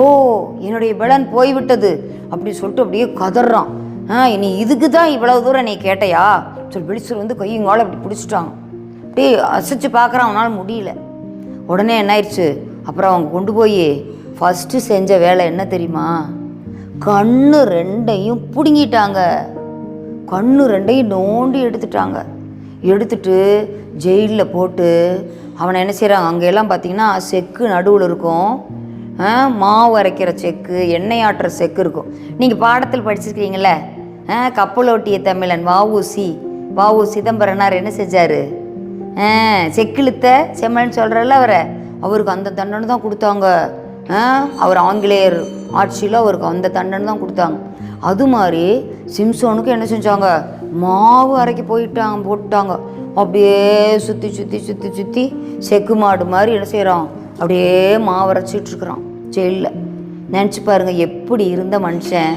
என்னுடைய பலன் போய்விட்டது அப்படின்னு சொல்லிட்டு அப்படியே கதறான். நீ இதுக்கு தான் இவ்வளவு தூரம் நீ கேட்டையா சொல்லி பெலிஸ்தர் வந்து கையுங்கால அப்படி பிடிச்சிட்டாங்க. அப்படியே அசைச்சு பார்க்குறான், அவனால் முடியல. உடனே என்ன ஆயிடுச்சு, அப்புறம் அவங்க கொண்டு போய் ஃபஸ்ட்டு செஞ்ச வேலை என்ன தெரியுமா, கண்ணு 2ஐயும் பிடுங்கிட்டாங்க. கண்ணு 2ஐயும் நோண்டி எடுத்துட்டாங்க. எடுத்துட்டு ஜெயிலில் போட்டு அவனை என்ன செய்கிறாங்க, அங்கெல்லாம் பார்த்திங்கன்னா செக்கு நடுவில் இருக்கும், மாவு அரைக்கிற செக்கு, எண்ணெய் ஆட்டுற செக்கு இருக்கும். நீங்கள் பாடத்தில் படிச்சிருக்கிறீங்களே, கப்பலோட்டிய தமிழன் வாவு சிதம்பரனார் என்ன செஞ்சார், செக்கிழுத்த செம்மல்னு சொல்கிறல்ல அவருக்கு அந்த தண்டனை தான் கொடுத்தாங்க. அவர் ஆங்கிலேயர் ஆட்சியில் அவருக்கு அந்த தண்டனை தான் கொடுத்தாங்க. அது மாதிரி சிம்சோனுக்கு என்ன செஞ்சாங்க, மாவு அரைக்க போட்டாங்க. அப்படியே சுற்றி சுற்றி சுற்றி சுற்றி செக்கு மாடு மாதிரி என்ன செய்கிறான், அப்படியே மாவு அரைச்சிட்ருக்குறான் ஜெயிலில். நினச்சி பாருங்கள், எப்படி இருந்த மனுஷன்,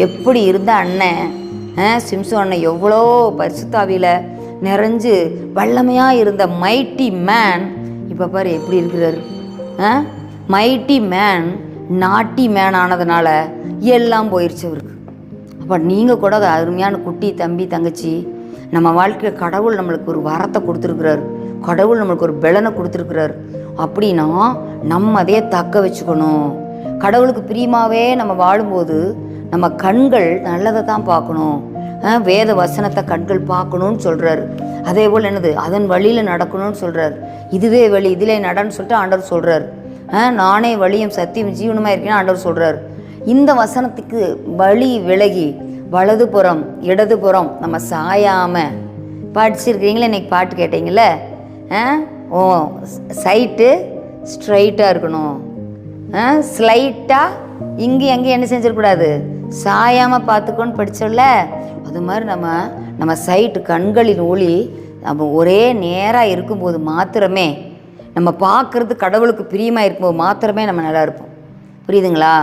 எப்படி இருந்த அண்ணன், சிம்சோன் அண்ணன் எவ்வளோ பரிசுத்தாவியில் நிறைஞ்சு வல்லமையாக இருந்த மைட்டி மேன், இப்போ பாரு எப்படி இருக்கிறாரு. மைட்டி மேன் நாட்டி மேன் ஆனதுனால எல்லாம் போயிடுச்சு அவருக்கு. அப்போ நீங்கள் கூட அருமையான குட்டி தம்பி தங்கச்சி, நம்ம வாழ்க்கையில் கடவுள் நம்மளுக்கு ஒரு வரத்தை கொடுத்துருக்குறாரு, கடவுள் நம்மளுக்கு ஒரு பலனை கொடுத்துருக்குறாரு. அப்படின்னா நம்ம அதையே தக்க வச்சுக்கணும். கடவுளுக்கு பிரியமாகவே நம்ம வாழும்போது நம்ம கண்கள் நல்லதை தான் பார்க்கணும். வேத வசனத்தை கண்கள் பார்க்கணும்னு சொல்கிறாரு. அதே போல் என்னது, அதன் வழியில் நடக்கணும்னு சொல்கிறார். இதுவே வழி, இதிலே நடன்னு சொல்லிட்டு ஆண்டவர் சொல்கிறார். நானே வழியும் சத்தியம் ஜீவனமாக இருக்கேன்னு ஆண்டவர் சொல்கிறார். இந்த வசனத்துக்கு வழி விலகி வலதுபுறம் இடதுபுறம் நம்ம சாயாமல், படிச்சிருக்கிறீங்களே இன்றைக்கி பாட்டு கேட்டீங்களே, சைட்டு ஸ்ட்ரைட்டாக இருக்கணும், ஸ்லைட்டாக இங்கேயும் அங்கேயும் என்ன செஞ்சிடக்கூடாது, சாயாமல் பார்த்துக்கோன்னு படித்தோம்ல. அது மாதிரி நம்ம சைட்டு கண்களின் ஒளி நம்ம ஒரே நேராக இருக்கும்போது மாத்திரமே, நம்ம பார்க்குறது கடவுளுக்கு பிரியமாக இருக்கும்போது மாத்திரமே நம்ம நல்லா இருப்போம். புரியுதுங்களா?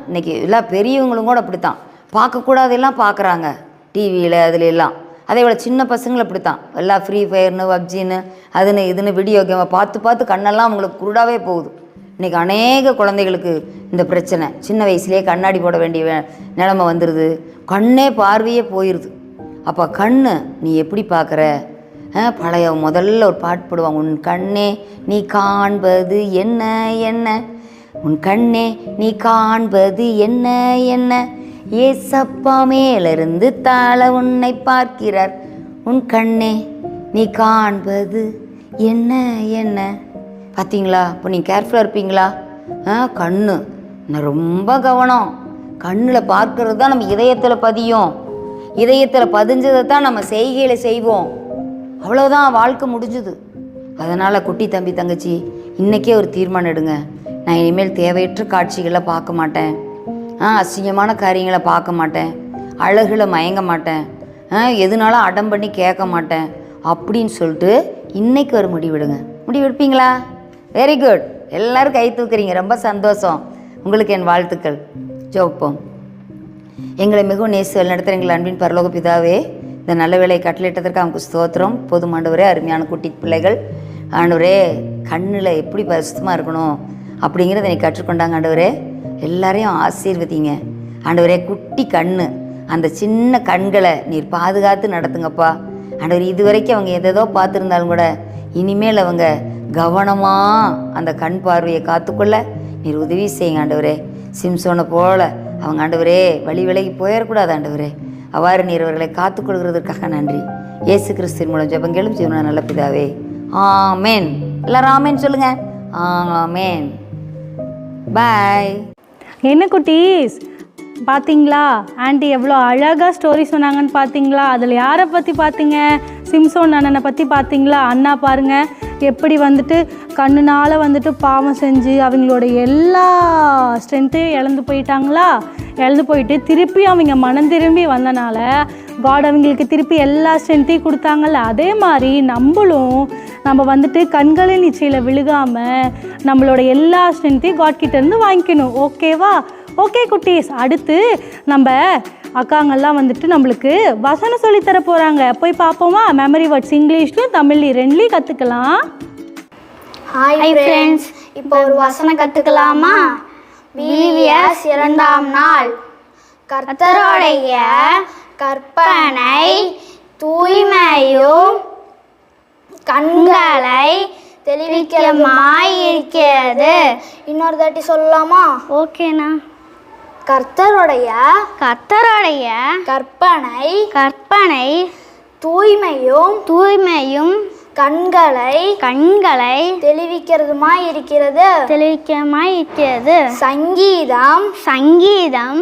இன்றைக்கி எல்லாம் பெரியவங்களும் கூட அப்படித்தான், பார்க்கக்கூடாதெல்லாம் பார்க்குறாங்க டிவியில் அதுல எல்லாம். அதே போல் சின்ன பசங்களும் அப்படித்தான், எல்லாம் ஃப்ரீ ஃபயர்னு பப்ஜின்னு அதுன்னு இதுன்னு வீடியோ கேமை பார்த்து கண்ணெல்லாம் அவங்களுக்கு குருடாவே போகுது. இன்றைக்கி அநேக குழந்தைகளுக்கு இந்த பிரச்சனை, சின்ன வயசுலேயே கண்ணாடி போட வேண்டிய நிலைமை வந்துடுது, கண்ணே பார்வையே போயிடுது. அப்போ கண்ணு நீ எப்படி பார்க்குற? பழைய முதல்ல ஒரு பாட்டு போடுவாங்க, உன் கண்ணே நீ காண்பது என்ன என்ன, உன் கண்ணே நீ காண்பது என்ன என்ன, ஏசப்பா மேலிருந்து தாழ உன்னை பார்க்கிறார், உன் கண்ணே நீ காண்பது என்ன என்ன. பார்த்தீங்களா? இப்போ நீங்கள் கேர்ஃபுல்லாக இருப்பீங்களா? கண்ணு நான் ரொம்ப கவனம். கண்ணில் பார்க்கறது தான் நம்ம இதயத்தில் பதியும், இதயத்தில் பதிஞ்சதை தான் நம்ம செய்கையில் செய்வோம். அவ்வளோதான், வாழ்க்கை முடிஞ்சுது. அதனால் குட்டி தம்பி தங்கச்சி, இன்றைக்கே ஒரு தீர்மானம் எடுங்க, நான் இனிமேல் தேவையற்ற காட்சிகளை பார்க்க மாட்டேன், அசிங்கமான காரியங்களை பார்க்க மாட்டேன், அழகில் மயங்க மாட்டேன், எதுனாலும் அடம் பண்ணி கேட்க மாட்டேன் அப்படின்னு சொல்லிட்டு இன்றைக்கி ஒரு முடிவெடுங்க. முடிவெடுப்பீங்களா? வெரி குட், எல்லோரும் கை தூக்குறீங்க, ரொம்ப சந்தோஷம். உங்களுக்கு என் வாழ்த்துக்கள். ஜெபிப்போம். எங்களை மிகவும் நேசி நடத்துகிற எங்கள் அன்பின் பரலோக பிதாவே, இந்த நல்ல வேலையை கட்டளையிட்டதற்கு அவங்களுக்கு ஸ்தோத்திரம். போதும் ஆண்டவரே, அருமையான குட்டி பிள்ளைகள் ஆண்டவரே, கண்ணில் எப்படி பரிசுத்தமாக இருக்கணும் அப்படிங்கிறத நீ கற்றுக்கொண்டாங்க ஆண்டவரே. எல்லாரையும் ஆசீர்வதிங்க ஆண்டவரே. குட்டி கண்ணு, அந்த சின்ன கண்களை நீர் பாதுகாத்து நடத்துங்கப்பா ஆண்டவர். இது வரைக்கும் அவங்க எதோ பார்த்துருந்தாலும் கூட இனிமேல் அவங்க கவனமாக அந்த கண் பார்வையை காத்துக்கொள்ள நீர் உதவி செய்யுங்க ஆண்டவரே. சிம்சோனை போல அவங்க ஆண்டவரே வழி விலகி போயிடக்கூடாது ஆண்டவரே. அவ்வாறு நீர் அவர்களை காத்துக்கொள்கிறதுக்காக நன்றி. இயேசு கிறிஸ்துவின் மூலம் ஜெபங்களும் ஜீவன நல்ல பிதாவே, ஆமேன். எல்லாரும் ஆமேன் சொல்லுங்கள். ஆமேன். பாய். என்ன குட்டீஸ், பார்த்தீங்களா ஆண்டி எவ்வளோ அழகாக ஸ்டோரி சொன்னாங்கன்னு பார்த்தீங்களா? அதில் யாரை பற்றி பார்த்தீங்க? சிம்சோன் அண்ணனை பற்றி பார்த்தீங்களா? அண்ணா பாருங்கள் எப்படி வந்துட்டு கண்ணுனால் வந்துட்டு பாவம் செஞ்சு அவங்களோட எல்லா ஸ்ட்ரென்த்தையும் இழந்து போயிட்டாங்களா? இழந்து போயிட்டு திருப்பி அவங்க மனம் திரும்பி வந்தனால காட் அவங்களுக்கு திருப்பி எல்லா ஸ்ட்ரென்த்தையும் கொடுத்தாங்கல்ல. அதே மாதிரி நம்ம வந்துட்டு கண்களின் இச்சையில் விழுகாமல் நம்மளோட எல்லா ஸ்ட்ரென்த்தையும் காட் கிட்டேருந்து வாங்கிக்கணும். ஓகேவா? ஓகே குட்டீஸ், அடுத்து நம்ம அக்காங்கெல்லாம் வந்துட்டு நம்மளுக்கு வசனம் சொல்லித்தர போகிறாங்க. போய் பார்ப்போமா? மெமரி வேர்ட்ஸ் இங்கிலீஷ்லையும் தமிழ்லையும் ரெண்டுலையும் கற்றுக்கலாம். ஹாய் ஃப்ரெண்ட்ஸ், இப்போ ஒரு வசனம் கற்றுக்கலாமா? விவிஎஸ் 2ஆம் நாள். கர்த்தருடைய கற்பனை தூய்மையும் கண்களை தெளிவிக்கிறமாய் இருக்கிறது. இன்னொரு தாட்டி சொல்லலாமா? ஓகேண்ணா. கர்த்தருடைய கற்பனை தூய்மையும் கண்களை தெளிவிக்கிறதுமாய் இருக்கிறது. சங்கீதம் 19:8.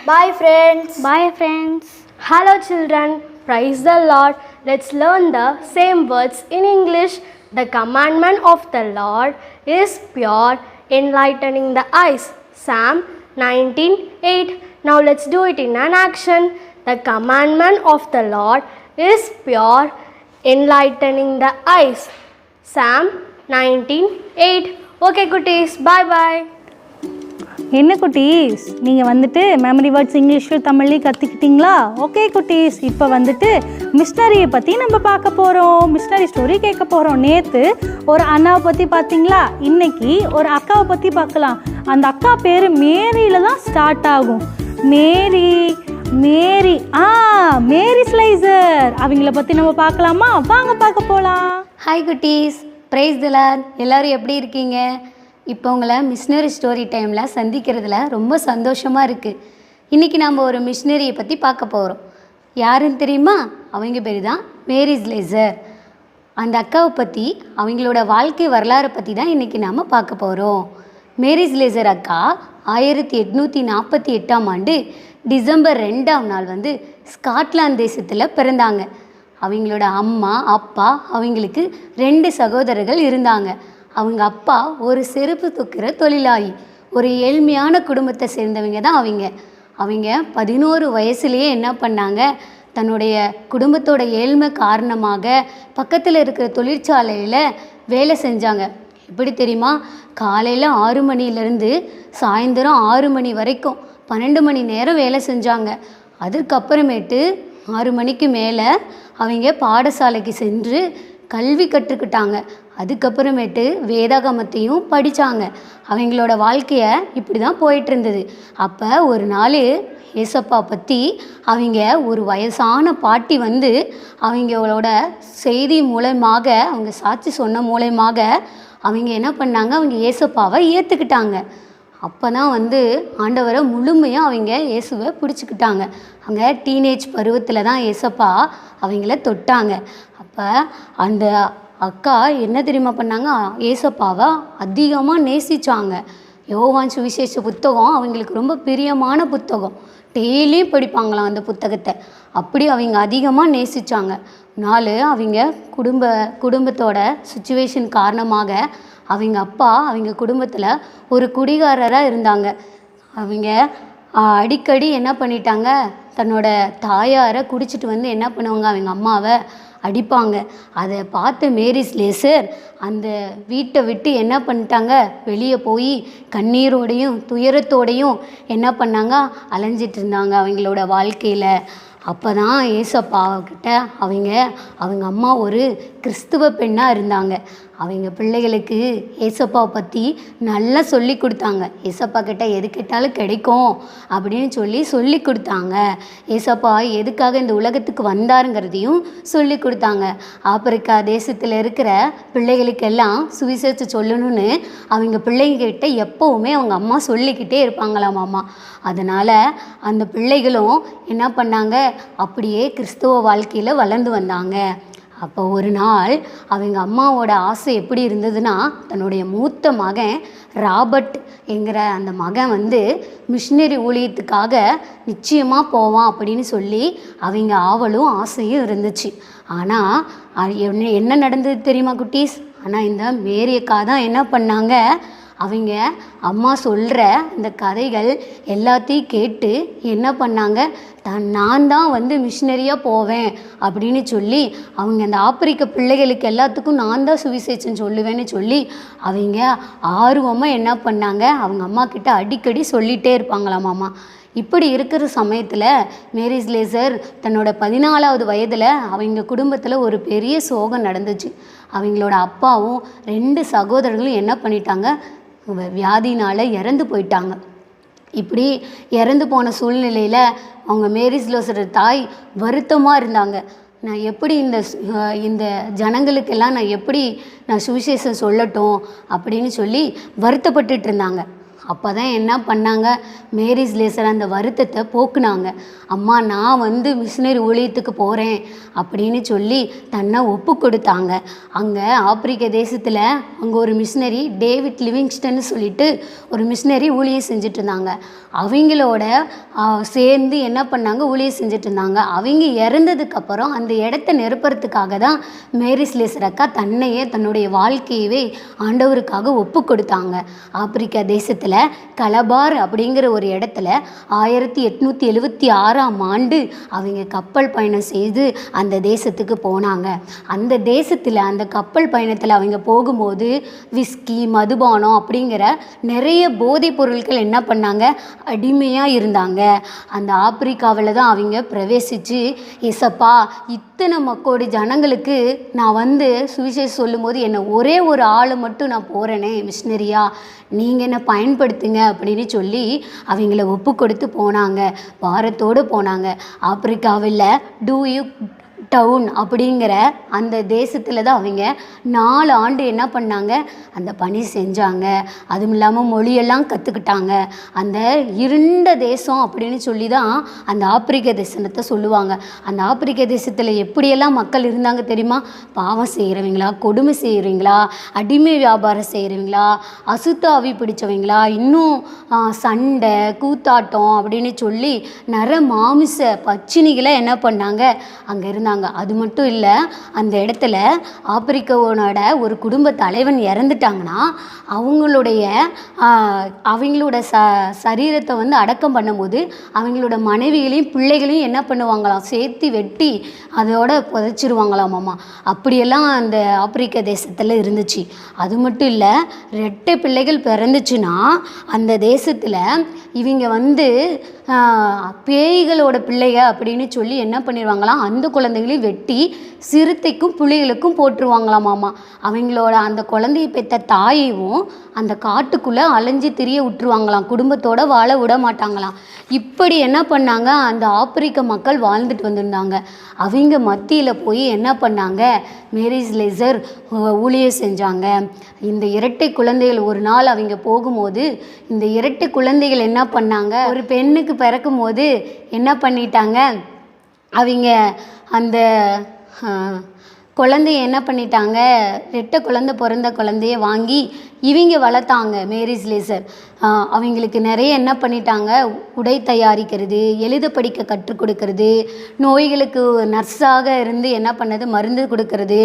Bye friends. Hello children, praise the Lord. Let's learn the same words in English. The commandment of the Lord is pure, enlightening the eyes. Psalm 19:8. Now let's do it in an action. The commandment of the Lord is pure, enlightening the eyes. Psalm 19:8. Okay kutis, bye bye. என்ன குட்டீஸ், நீங்கள் வந்துட்டு memory words இங்கிலீஷில் தமிழ்லையும் கற்றுக்கிட்டிங்களா? Okay குட்டீஸ், இப்போ வந்துட்டு மிஷினரியை பற்றி நம்ம பார்க்க போகிறோம். மிஷினரி ஸ்டோரி கேட்க போகிறோம். நேற்று ஒரு அண்ணாவை பற்றி பார்த்தீங்களா? இன்னைக்கு ஒரு அக்காவை பற்றி பார்க்கலாம். அந்த அக்கா பேர் மேரியில் தான் ஸ்டார்ட் ஆகும். மேரி ஸ்லைசர். அவங்கள பற்றி நம்ம பார்க்கலாமா? வாங்க பார்க்க போகலாம். ஹாய் குட்டீஸ், ப்ரைஸ் தி லார்ட். எல்லோரும் எப்படி இருக்கீங்க? இப்போ உங்களை மிஷினரி ஸ்டோரி டைமில் சந்திக்கிறதுல ரொம்ப சந்தோஷமாக இருக்குது. இன்றைக்கி நம்ம ஒரு மிஷினரியை பற்றி பார்க்க போகிறோம். யாருன்னு தெரியுமா? அவங்க பேர் தான் மேரி ஸ்லைசர். அந்த அக்காவை பற்றி, அவங்களோட வாழ்க்கை வரலாறை பற்றி தான் இன்றைக்கி நாம் பார்க்க போகிறோம். மேரி ஸ்லைசர் அக்கா 1848ஆம் ஆண்டு டிசம்பர் 2ஆம் நாள் வந்து ஸ்காட்லாந்து தேசத்தில் பிறந்தாங்க. அவங்களோட அம்மா அப்பா அவங்களுக்கு 2 சகோதரர்கள் இருந்தாங்க. அவங்க அப்பா ஒரு செருப்பு தூக்குற தொழிலாளி. ஒரு ஏழ்மையான குடும்பத்தை சேர்ந்தவங்க தான் அவங்க 11 வயசுலேயே என்ன பண்ணாங்க, தன்னுடைய குடும்பத்தோட ஏழ்மை காரணமாக பக்கத்தில் இருக்கிற தொழிற்சாலையில் வேலை செஞ்சாங்க. எப்படி தெரியுமா? காலையில் 6 மணிலேருந்து சாயந்தரம் 6 மணி வரைக்கும் 12 மணி நேரம் வேலை செஞ்சாங்க. அதுக்கப்புறமேட்டு 6 மணிக்கு மேலே அவங்க பாடசாலைக்கு சென்று கல்வி கற்றுக்கிட்டாங்க. அதுக்கப்புறமேட்டு வேதாகமத்தையும் படித்தாங்க. அவங்களோட வாழ்க்கையை இப்படி தான் போயிட்டு இருந்தது. அப்போ ஒரு நாள் ஏசப்பா பற்றி அவங்க ஒரு வயசான பாட்டி வந்து அவங்களோட செய்தி மூலமாக, அவங்க சாட்சி சொன்ன மூலமாக அவங்க என்ன பண்ணாங்க, அவங்க ஏசப்பாவை ஏற்றுக்கிட்டாங்க. அப்போ தான் வந்து ஆண்டவரை முழுமையாக அவங்க இயேசுவை பிடிச்சிக்கிட்டாங்க. அவங்க டீனேஜ் பருவத்தில் தான் ஏசப்பா அவங்கள தொட்டாங்க. அப்போ அந்த அக்கா என்ன தெரியுமா பண்ணாங்க, ஏசப்பாவை அதிகமாக நேசித்தாங்க. யோவான் சுவிசேஷ புத்தகம் அவங்களுக்கு ரொம்ப பிரியமான புத்தகம். டெய்லியும் படிப்பாங்களாம் அந்த புத்தகத்தை. அப்படி அவங்க அதிகமாக நேசித்தாங்க. அவங்க குடும்பத்தோட சுச்சுவேஷன் காரணமாக அவங்க அப்பா அவங்க குடும்பத்தில் ஒரு குடிகாரராக இருந்தாங்க. அவங்க அடிக்கடி என்ன பண்ணிட்டாங்க, தன்னோட தாயாரை குடிச்சிட்டு வந்து என்ன பண்ணுவாங்க, அவங்க அம்மாவை அடிப்பாங்க. அதை பார்த்த மேரி ஸ்லைசர் அந்த வீட்டை விட்டு என்ன பண்ணிட்டாங்க, வெளியே போய் கண்ணீரோடையும் துயரத்தோடையும் என்ன பண்ணாங்க, அலைஞ்சிட்டு இருந்தாங்க அவங்களோட வாழ்க்கையில். அப்போ தான் ஏசப்பாக்கிட்ட அவங்க அம்மா ஒரு கிறிஸ்துவ பெண்ணாக இருந்தாங்க. அவங்க பிள்ளைகளுக்கு ஏசப்பாவை பற்றி நல்லா சொல்லி கொடுத்தாங்க. ஏசப்பா கிட்ட எது கேட்டாலும் கிடைக்கும் அப்படின்னு சொல்லி கொடுத்தாங்க. ஏசப்பா எதுக்காக இந்த உலகத்துக்கு வந்தாருங்கிறதையும் சொல்லி கொடுத்தாங்க. ஆப்பிரிக்கா தேசத்தில் இருக்கிற பிள்ளைகளுக்கெல்லாம் சுவிசேஷத்தை சொல்லணும்னு அவங்க பிள்ளைங்கக்கிட்ட எப்போவுமே அவங்க அம்மா சொல்லிக்கிட்டே இருப்பாங்களாம் அம்மா. அதனால் அந்த பிள்ளைகளும் என்ன பண்ணாங்க, அப்படியே கிறிஸ்துவ வாழ்க்கையில் வளர்ந்து வந்தாங்க. அப்போ ஒரு நாள் அவங்க அம்மாவோட ஆசை எப்படி இருந்ததுன்னா, தன்னுடைய மூத்த மகன் ராபர்ட் என்கிற அந்த மகன் வந்து மிஷினரி ஊழியத்துக்காக நிச்சயமாக போவான் அப்படின்னு சொல்லி அவங்க ஆவலும் ஆசையும் இருந்துச்சு. ஆனால் என்ன நடந்தது தெரியுமா குட்டீஸ்? ஆனால் இந்த மேரி அக்கா தான் என்ன பண்ணாங்க, அவங்க அம்மா சொல்கிற இந்த கதைகள் எல்லாத்தையும் கேட்டு என்ன பண்ணாங்க, நான் தான் வந்து மிஷினரியாக போவேன் அப்படின்னு சொல்லி அவங்க அந்த ஆப்பிரிக்க பிள்ளைகளுக்கு எல்லாத்துக்கும் நான் தான் சுவிசேஷம் சொல்லுவேன்னு சொல்லி அவங்க ஆர்வமாக என்ன பண்ணாங்க, அவங்க அம்மா கிட்ட அடிக்கடி சொல்லிகிட்டே இருப்பாங்களாமாம்மா. இப்படி இருக்கிற சமயத்தில் மேரி ஸ்லேசர் தன்னோட 14வது வயதில் அவங்க குடும்பத்தில் ஒரு பெரிய சோகம் நடந்துச்சு. அவங்களோட அப்பாவும் 2 சகோதரர்களும் என்ன பண்ணிட்டாங்க, வியாதினால் இறந்து போயிட்டாங்க. இப்படி இறந்து போன சூழ்நிலையில் அவங்க மேரி ஸ்லேசர் தாய் வருத்தமாக இருந்தாங்க. நான் எப்படி இந்த ஜனங்களுக்கெல்லாம் நான் எப்படி சுவிசேஷம் சொல்லட்டும் அப்படின்னு சொல்லி வருத்தப்பட்டுட்டு இருந்தாங்க. அப்போ தான் என்ன பண்ணாங்க, மேரி ஸ்லேசர் அந்த வருத்தத்தை போக்குனாங்க. அம்மா நான் வந்து மிஷினரி ஊழியத்துக்கு போகிறேன் அப்படின்னு சொல்லி தன்னை ஒப்பு கொடுத்தாங்க. அங்கே ஆப்பிரிக்க தேசத்தில் அங்கே ஒரு மிஷினரி டேவிட் லிவிங்ஸ்டன் சொல்லிட்டு ஒரு மிஷினரி ஊழியம் செஞ்சுட்டு இருந்தாங்க. அவங்களோட சேர்ந்து என்ன பண்ணாங்க, ஊழியம் செஞ்சுட்டு இருந்தாங்க. அவங்க இறந்ததுக்கப்புறம் அந்த இடத்த நிரப்புறதுக்காக தான் மேரி ஸ்லேசர் அக்கா தன்னையே தன்னுடைய வாழ்க்கையவே ஆண்டவருக்காக ஒப்பு கொடுத்தாங்க. ஆப்பிரிக்கா தேசத்தில் கலபார் அப்படிங்கிற ஒரு இடத்துல 1876ஆம் ஆண்டு அவங்க கப்பல் பயணம் செய்து அந்த தேசத்துக்கு போனாங்க. அந்த தேசத்தில் அந்த கப்பல் பயணத்தில் அவங்க போகும்போது விஸ்கி, மதுபானம் அப்படிங்கிற நிறைய போதைப் பொருட்கள் என்ன பண்ணாங்க, அடிமையாக இருந்தாங்க. அந்த ஆப்பிரிக்காவில் தான் அவங்க பிரவேசித்து, ஏசப்பா இத்தனை மக்களோட ஜனங்களுக்கு நான் வந்து சுவிசேஷம் சொல்லும்போது என்னை ஒரே ஒரு ஆளை மட்டும் நான் போகிறேனே மிஷினரியா, நீங்கள் என்னை பயன்படுத்துங்க அப்படின்னு சொல்லி அவங்கள ஒப்பு கொடுத்து போனாங்க. பாரத்தோடு போனாங்க. ஆப்பிரிக்காவில் டூயூ டவுன் அப்படிங்கிற அந்த தேசத்தில் தான் அவங்க 4 ஆண்டு என்ன பண்ணாங்க, அந்த பணி செஞ்சாங்க. அதுவும் இல்லாமல் மொழியெல்லாம் கற்றுக்கிட்டாங்க. அந்த இருண்ட தேசம் அப்படின்னு சொல்லி தான் அந்த ஆப்பிரிக்க தேசத்தை சொல்லுவாங்க. அந்த ஆப்பிரிக்க தேசத்தில் எப்படியெல்லாம் மக்கள் இருந்தாங்க தெரியுமா? பாவம் செய்கிறவங்களா, கொடுமை செய்கிறவங்களா, அடிமை வியாபாரம் செய்கிறவங்களா, அசுத்தாவி பிடிச்சவங்களா, இன்னும் சண்டை கூத்தாட்டம் அப்படின்னு சொல்லி மாமிச பச்சினிகளை என்ன பண்ணாங்க அங்கே இருந்தாங்க. அது மட்டும் இல்லை, அந்த இடத்துல ஆப்பிரிக்காவோட ஒரு குடும்ப தலைவன் இறந்துட்டாங்கன்னா அவங்களோட சரீரத்தை வந்து அடக்கம் பண்ணும்போது அவங்களோட மனைவிகளையும் பிள்ளைகளையும் என்ன பண்ணுவாங்களாம், சேர்த்து வெட்டி அதோட புதைச்சிருவாங்களாமாம்மா. அப்படியெல்லாம் அந்த ஆப்பிரிக்க தேசத்தில் இருந்துச்சு. அது மட்டும் இல்லை, 2 பிள்ளைகள் பிறந்துச்சுன்னா அந்த தேசத்தில் இவங்க வந்து பேய்களோட பிள்ளைக அப்படின்னு சொல்லி என்ன பண்ணிடுவாங்களாம், அந்த குழந்தைகளையும் வெட்டி சிறுத்தைக்கும் புலிகளுக்கும் போட்டுருவாங்களாமாம்மா. அவங்களோட அந்த குழந்தையை பெற்ற தாயையும் அந்த காட்டுக்குள்ளே அலைஞ்சு திரிய விட்டுருவாங்களாம், குடும்பத்தோடு வாழ விட மாட்டாங்களாம். இப்படி என்ன பண்ணாங்க, அந்த ஆப்பிரிக்க மக்கள் வாழ்ந்துட்டு வந்திருந்தாங்க. அவங்க மத்தியில் போய் என்ன பண்ணாங்க, மேரி ஸ்லேசர் ஊழியம் செஞ்சாங்க. இந்த 2 குழந்தைகள் ஒரு நாள் அவங்க போகும்போது இந்த 2 குழந்தைகள் என்ன பண்ணாங்க, ஒரு பெண்ணுக்கு பிறக்கும் போது என்ன பண்ணிட்டாங்க, அவங்க அந்த குழந்தைய என்ன பண்ணிட்டாங்க, 2 குழந்தை பிறந்த குழந்தைய வாங்கி இவங்க வளர்த்தாங்க. மேரி ஸ்லேசர் அவங்களுக்கு நிறைய என்ன பண்ணிட்டாங்க, உடை தயாரிக்கிறது, எழுத படிக்க கற்றுக் கொடுக்கறது, நோய்களுக்கு நர்ஸாக இருந்து என்ன பண்ணது, மருந்து கொடுக்கறது,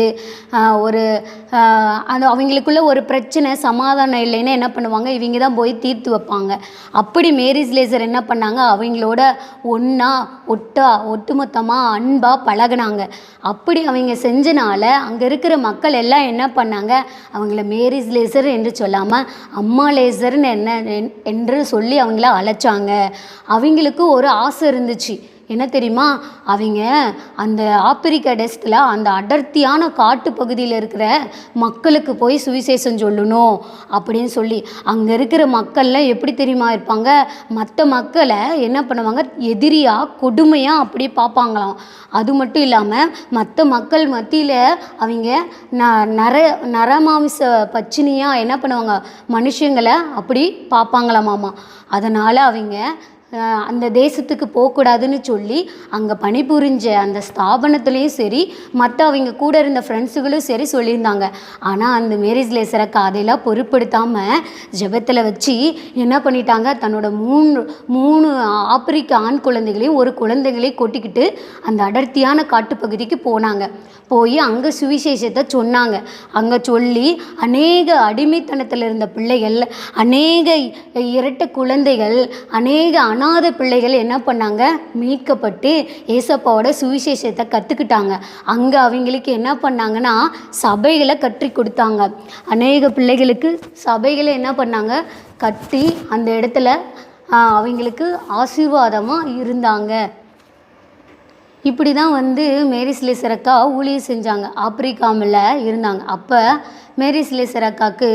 அந்த அவங்களுக்குள்ள ஒரு பிரச்சனை சமாதானம் இல்லைன்னு என்ன பண்ணுவாங்க, இவங்க தான் போய் தீர்த்து வைப்பாங்க. அப்படி மேரி ஸ்லேசர் என்ன பண்ணாங்க, அவங்களோட ஒட்டுமொத்தமாக அன்பாக பழகினாங்க. அப்படி அவங்க செஞ்சனால அங்கே இருக்கிற மக்கள் எல்லாம் என்ன பண்ணாங்க, அவங்கள மேரி ஸ்லேசர் என்று சொல்லாமல் அம்மா லேசர்னு என்று சொல்லி அவங்கள அழைச்சாங்க. அவங்களுக்கு ஒரு ஆசை இருந்துச்சு, என்ன தெரியுமா, அவங்க அந்த ஆப்பிரிக்கா தேசத்தில் அந்த அடர்த்தியான காட்டு பகுதியில் இருக்கிற மக்களுக்கு போய் சுவிசேஷம் சொல்லணும் அப்படின்னு சொல்லி. அங்கே இருக்கிற மக்கள்லாம் எப்படி தெரியுமா இருப்பாங்க, மற்ற மக்களை என்ன பண்ணுவாங்க, எதிரியாக கொடுமையாக அப்படி பார்ப்பாங்களாம். அது மட்டும் இல்லாமல் மற்ற மக்கள் மத்தியில் அவங்க நரமாமிச பச்சினியாக என்ன பண்ணுவாங்க, மனுஷங்களை அப்படி பார்ப்பாங்களாமாம்மா. அதனால் அவங்க அந்த தேசத்துக்கு போகக்கூடாதுன்னு சொல்லி அங்கே பணிபுரிஞ்ச அந்த ஸ்தாபனத்துலேயும் சரி, மற்ற அவங்க கூட இருந்த ஃப்ரெண்ட்ஸுகளும் சரி சொல்லியிருந்தாங்க. ஆனால் அந்த மேரேஜ் லேசரக்கா அதையெல்லாம் பொருட்படுத்தாமல் ஜெபத்தில் வச்சு என்ன பண்ணிட்டாங்க, தன்னோட மூணு ஆப்பிரிக்க ஆண் குழந்தைகளையும் ஒரு குழந்தைகளையும் கொட்டிக்கிட்டு அந்த அடர்த்தியான காட்டுப்பகுதிக்கு போனாங்க. போய் அங்கே சுவிசேஷத்தை சொன்னாங்க. அங்கே சொல்லி அநேக அடிமைத்தனத்தில் இருந்த பிள்ளைகள், அநேக இரட்டை குழந்தைகள், அநேக அநாத பிள்ளைகள் என்ன பண்ணாங்க, மீட்கப்பட்டு ஏசப்பாவோட சுவிசேஷத்தை கற்றுக்கிட்டாங்க. அங்கே அவங்களுக்கு என்ன பண்ணாங்கன்னா சபைகளை கற்றி கொடுத்தாங்க. அநேக பிள்ளைகளுக்கு சபைகளை என்ன பண்ணாங்க கட்டி அந்த இடத்துல அவங்களுக்கு ஆசீர்வாதமாக இருந்தாங்க. இப்படி தான் மேரிஸ் லேசர் அக்கா ஊழியம் செஞ்சாங்க. ஆப்பிரிக்காவில் இருந்தாங்க. அப்போ மேரிஸ் லேசர் அக்காவுக்கு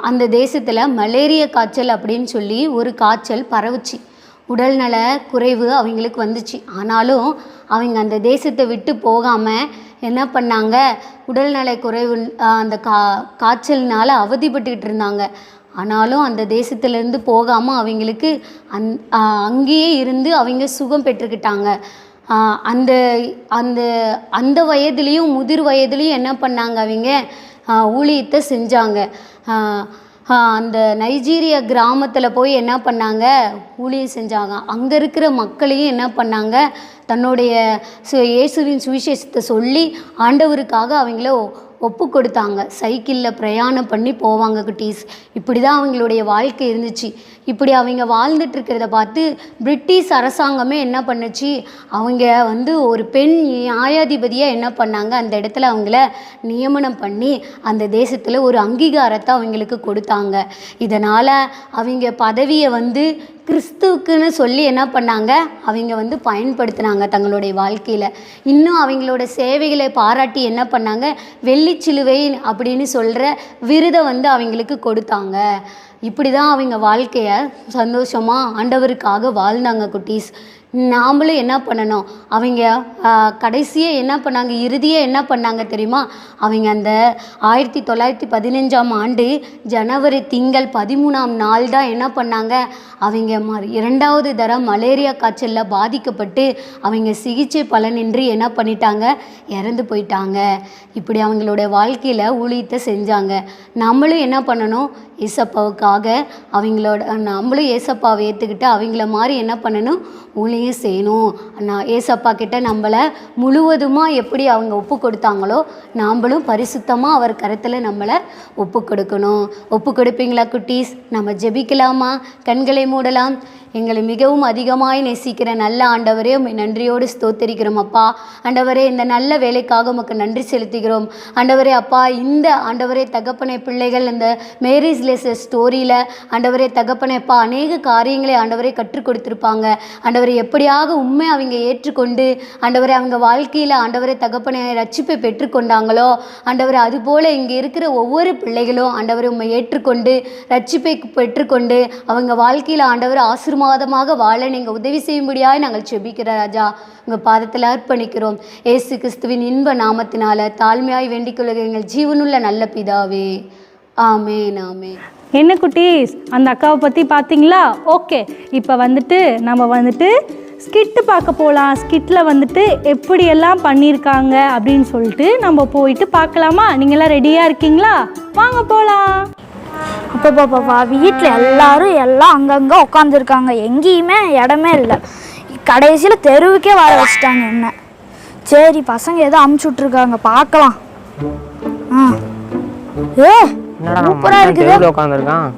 அந்த தேசத்தில் மலேரியா காய்ச்சல் அப்படின்னு சொல்லி ஒரு காய்ச்சல் பரவுச்சு. உடல்நல குறைவு அவங்களுக்கு வந்துச்சு. ஆனாலும் அவங்க அந்த தேசத்தை விட்டு போகாமல் என்ன பண்ணாங்க, உடல்நல குறைவு அந்த காய்ச்சல்னால அவதிப்பட்டுக்கிட்டு இருந்தாங்க. ஆனாலும் அந்த தேசத்துலேருந்து போகாமல் அவங்களுக்கு அங்கேயே இருந்து அவங்க சுகம் பெற்றுக்கிட்டாங்க. அந்த அந்த அந்த வயதுலேயும் முதிர் வயதுலேயும் என்ன பண்ணாங்க, அவங்க ஊழியத்தை செஞ்சாங்க. அந்த நைஜீரியா கிராமத்தில் போய் என்ன பண்ணாங்க, ஊழியம் செஞ்சாங்க. அங்கே இருக்கிற மக்களையும் என்ன பண்ணாங்க, தன்னுடைய இயேசுவின் சுவிசேஷத்தை சொல்லி ஆண்டவருக்காக அவங்கள ஒப்பு கொடுத்தாங்க. சைக்கிளில் பிரயாணம் பண்ணி போவாங்க குட்டீஸ். இப்படி தான் அவங்களுடைய வாழ்க்கை இருந்துச்சு. இப்படி அவங்க வாழ்ந்துட்டு இருக்கிறத பார்த்து பிரிட்டிஷ் அரசாங்கமே என்ன பண்ணுச்சு, அவங்க ஒரு பெண் நியாயாதிபதியாக என்ன பண்ணாங்க, அந்த இடத்துல அவங்கள நியமனம் பண்ணி அந்த தேசத்தில் ஒரு அங்கீகாரத்தை அவங்களுக்கு கொடுத்தாங்க. இதனால் அவங்க பதவியை கிறிஸ்துவுக்குன்னு சொல்லி என்ன பண்ணாங்க, அவங்க பயன்படுத்தினாங்க தங்களுடைய வாழ்க்கையில். இன்னும் அவங்களோட சேவைகளை பாராட்டி என்ன பண்ணாங்க, வெள்ளிச்சிலுவை அப்படின்னு சொல்கிற விருதை அவங்களுக்கு கொடுத்தாங்க. இப்படி தான் அவங்க வாழ்க்கையை சந்தோஷமாக ஆண்டவருக்காக வாழ்ந்தாங்க குட்டீஸ். நாமளும் என்ன பண்ணணும், அவங்க கடைசியாக என்ன பண்ணாங்க, இறுதியாக என்ன பண்ணாங்க தெரியுமா, அவங்க அந்த 1915ஆம் ஆண்டு ஜனவரி திங்கள் 13ஆம் நாள் தான் என்ன பண்ணாங்க, அவங்க 2வது தரம் மலேரியா காய்ச்சலில் பாதிக்கப்பட்டு அவங்க சிகிச்சை பலனின்றி என்ன பண்ணிட்டாங்க, இறந்து போயிட்டாங்க. இப்படி அவங்களோட வாழ்க்கையில் ஊழியத்தை செஞ்சாங்க. நம்மளும் என்ன பண்ணணும், ஏசப்பாவுக்காக நம்மளும் ஏசப்பாவை ஏற்றுக்கிட்டு அவங்கள மாதிரி என்ன பண்ணணும், ஊழியம் செய்யணும். நான் ஏசப்பா கிட்ட நம்மளை முழுவதுமாக எப்படி அவங்க ஒப்பு கொடுத்தாங்களோ நாம்ளும் பரிசுத்தமாக அவர் கருத்தில் நம்மளை ஒப்பு கொடுக்கணும். ஒப்பு கொடுப்பீங்களா குட்டீஸ்? நம்ம ஜெபிக்கலாமா? கண்களை மூடலாம். எங்களை மிகவும் அதிகமாய் நேசிக்கிற நல்ல ஆண்டவரே, உம்மை நன்றியோடு ஸ்தோத்திரிக்கிறோம் அப்பா. ஆண்டவரே, இந்த நல்ல வேலைக்காக உமக்கு நன்றி செலுத்துகிறோம் ஆண்டவரே. அப்பா, இந்த ஆண்டவரே தகப்பனை பிள்ளைகள் இந்த மேரிஸ் லேசர் ஸ்டோரியில் ஆண்டவரே தகப்பனைப்பா அநேக காரியங்களை ஆண்டவரே கற்றுக் கொடுத்துருப்பாங்க. ஆண்டவரை எப்படியாக உண்மை அவங்க ஏற்றுக்கொண்டு ஆண்டவரை அவங்க வாழ்க்கையில் ஆண்டவரை தகப்பனை ரட்சிப்பை பெற்றுக்கொண்டாங்களோ ஆண்டவரை, அதுபோல் இங்கே இருக்கிற ஒவ்வொரு பிள்ளைகளும் ஆண்டவரை உண்மை ஏற்றுக்கொண்டு ரட்சிப்பை பெற்றுக்கொண்டு அவங்க வாழ்க்கையில் ஆண்டவர் ஆசீர்வாதமாக வாழ நீங்கள் உதவி செய்யும்படியாக நாங்கள் செபிக்கிற ராஜா. உங்கள் பாதத்தில் அர்ப்பணிக்கிறோம். இயேசு கிறிஸ்துவின் இன்ப நாமத்தினால தாழ்மையாய் வேண்டிக் கொள்கிற எங்கள் ஜீவனுள்ள நல்ல பிதாவே, ஆமேன் ஆமேன். என்ன குட்டீஸ், அந்த அக்காவை பற்றி பார்த்தீங்களா? ஓகே, இப்போ நம்ம ஸ்கிட்டு பார்க்க போகலாம். ஸ்கிட்டில் எப்படியெல்லாம் பண்ணியிருக்காங்க அப்படின்னு சொல்லிட்டு நம்ம போயிட்டு பார்க்கலாமா? நீங்களாம் ரெடியாக இருக்கீங்களா? வாங்க போகலாம். அப்பா வீட்டில் எல்லாம் அங்கங்கே உட்காந்துருக்காங்க. எங்கேயுமே இடமே இல்லை. கடைசியில் தெருவுக்கே வர வச்சுட்டாங்க என்ன. சரி, பசங்க ஏதோ அமுச்சு விட்ருக்காங்க, பார்க்கலாம். சூப்பரா இருக்குது. உட்காந்துருக்கான்.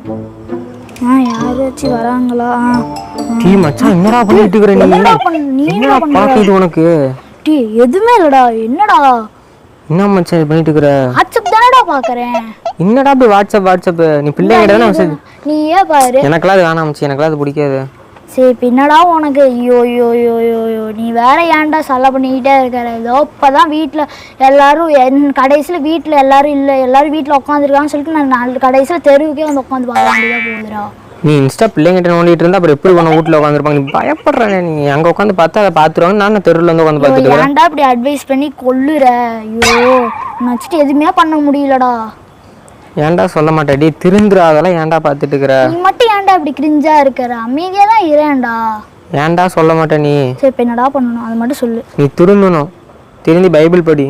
யாராச்சும் வராங்களா? டீ மச்சான், என்னடா பண்ணிட்டு இருக்கற நீ? என்னடா பாக்குது உனக்கு? டீ எதுமே இல்லடா. என்னடா என்ன மச்சான் இது பண்ணிட்டு இருக்கற? வாட்ஸ்அப் தானடா பாக்குறேன். என்னடா அப்படி வாட்ஸ்அப்? நீ பிள்ளைங்க கிட்ட மெசேஜ் நீயே பாரு. எனக்குலாம் அது வேணாம் மச்சான், எனக்குலாம் அது பிடிக்காது. சரி, பின்னடா உனக்கு? ஐயோ யோ யோ யோ யோ நீ வேற ஏன்டா சல்ல பண்ணிக்கிட்டே இருக்கிற? ஏதோ இப்போதான் வீட்டில் எல்லாரும் கடைசியில் வீட்டில் எல்லாரும் இல்லை, எல்லாரும் வீட்டில் உட்காந்துருக்கான்னு சொல்லிட்டு நான் கடைசியில் தெருவுக்கே உட்காந்து பார்க்க வேண்டியதாக போகுதுடா. நீ இன்ஸ்டா பிள்ளைங்கிட்ட நோண்டிட்டு இருந்தா அப்புறம் எப்படி உன வீட்டில் உட்காந்துருப்பாங்க? நீ பயப்படுற. நீ அங்கே உட்காந்து பார்த்தா அதை பார்த்துருவாங்க. நான் தெருவில் உட்காந்து பார்த்துட்டு ஏன்டா இப்படி அட்வைஸ் பண்ணி கொல்லுற? ஐயோ, நான் வச்சுட்டு எதுவுமே பண்ண முடியலடா. ஏன்டா சொல்ல மாட்டேடி திருந்துரு, அதெல்லாம் ஏன்டா பார்த்துட்டு இருக்கிற? நீ மட்டும் ஏன்டா இப்படி கிரிஞ்சா இருக்கிற? அமைதியாக தான் இரேன்டா. ஏன்டா சொல்ல மாட்டே நீ? சரி இப்போ என்னடா பண்ணணும் அதை மட்டும் சொல்லு. நீ திருந்தணும். திருந்தி பைபிள் படி.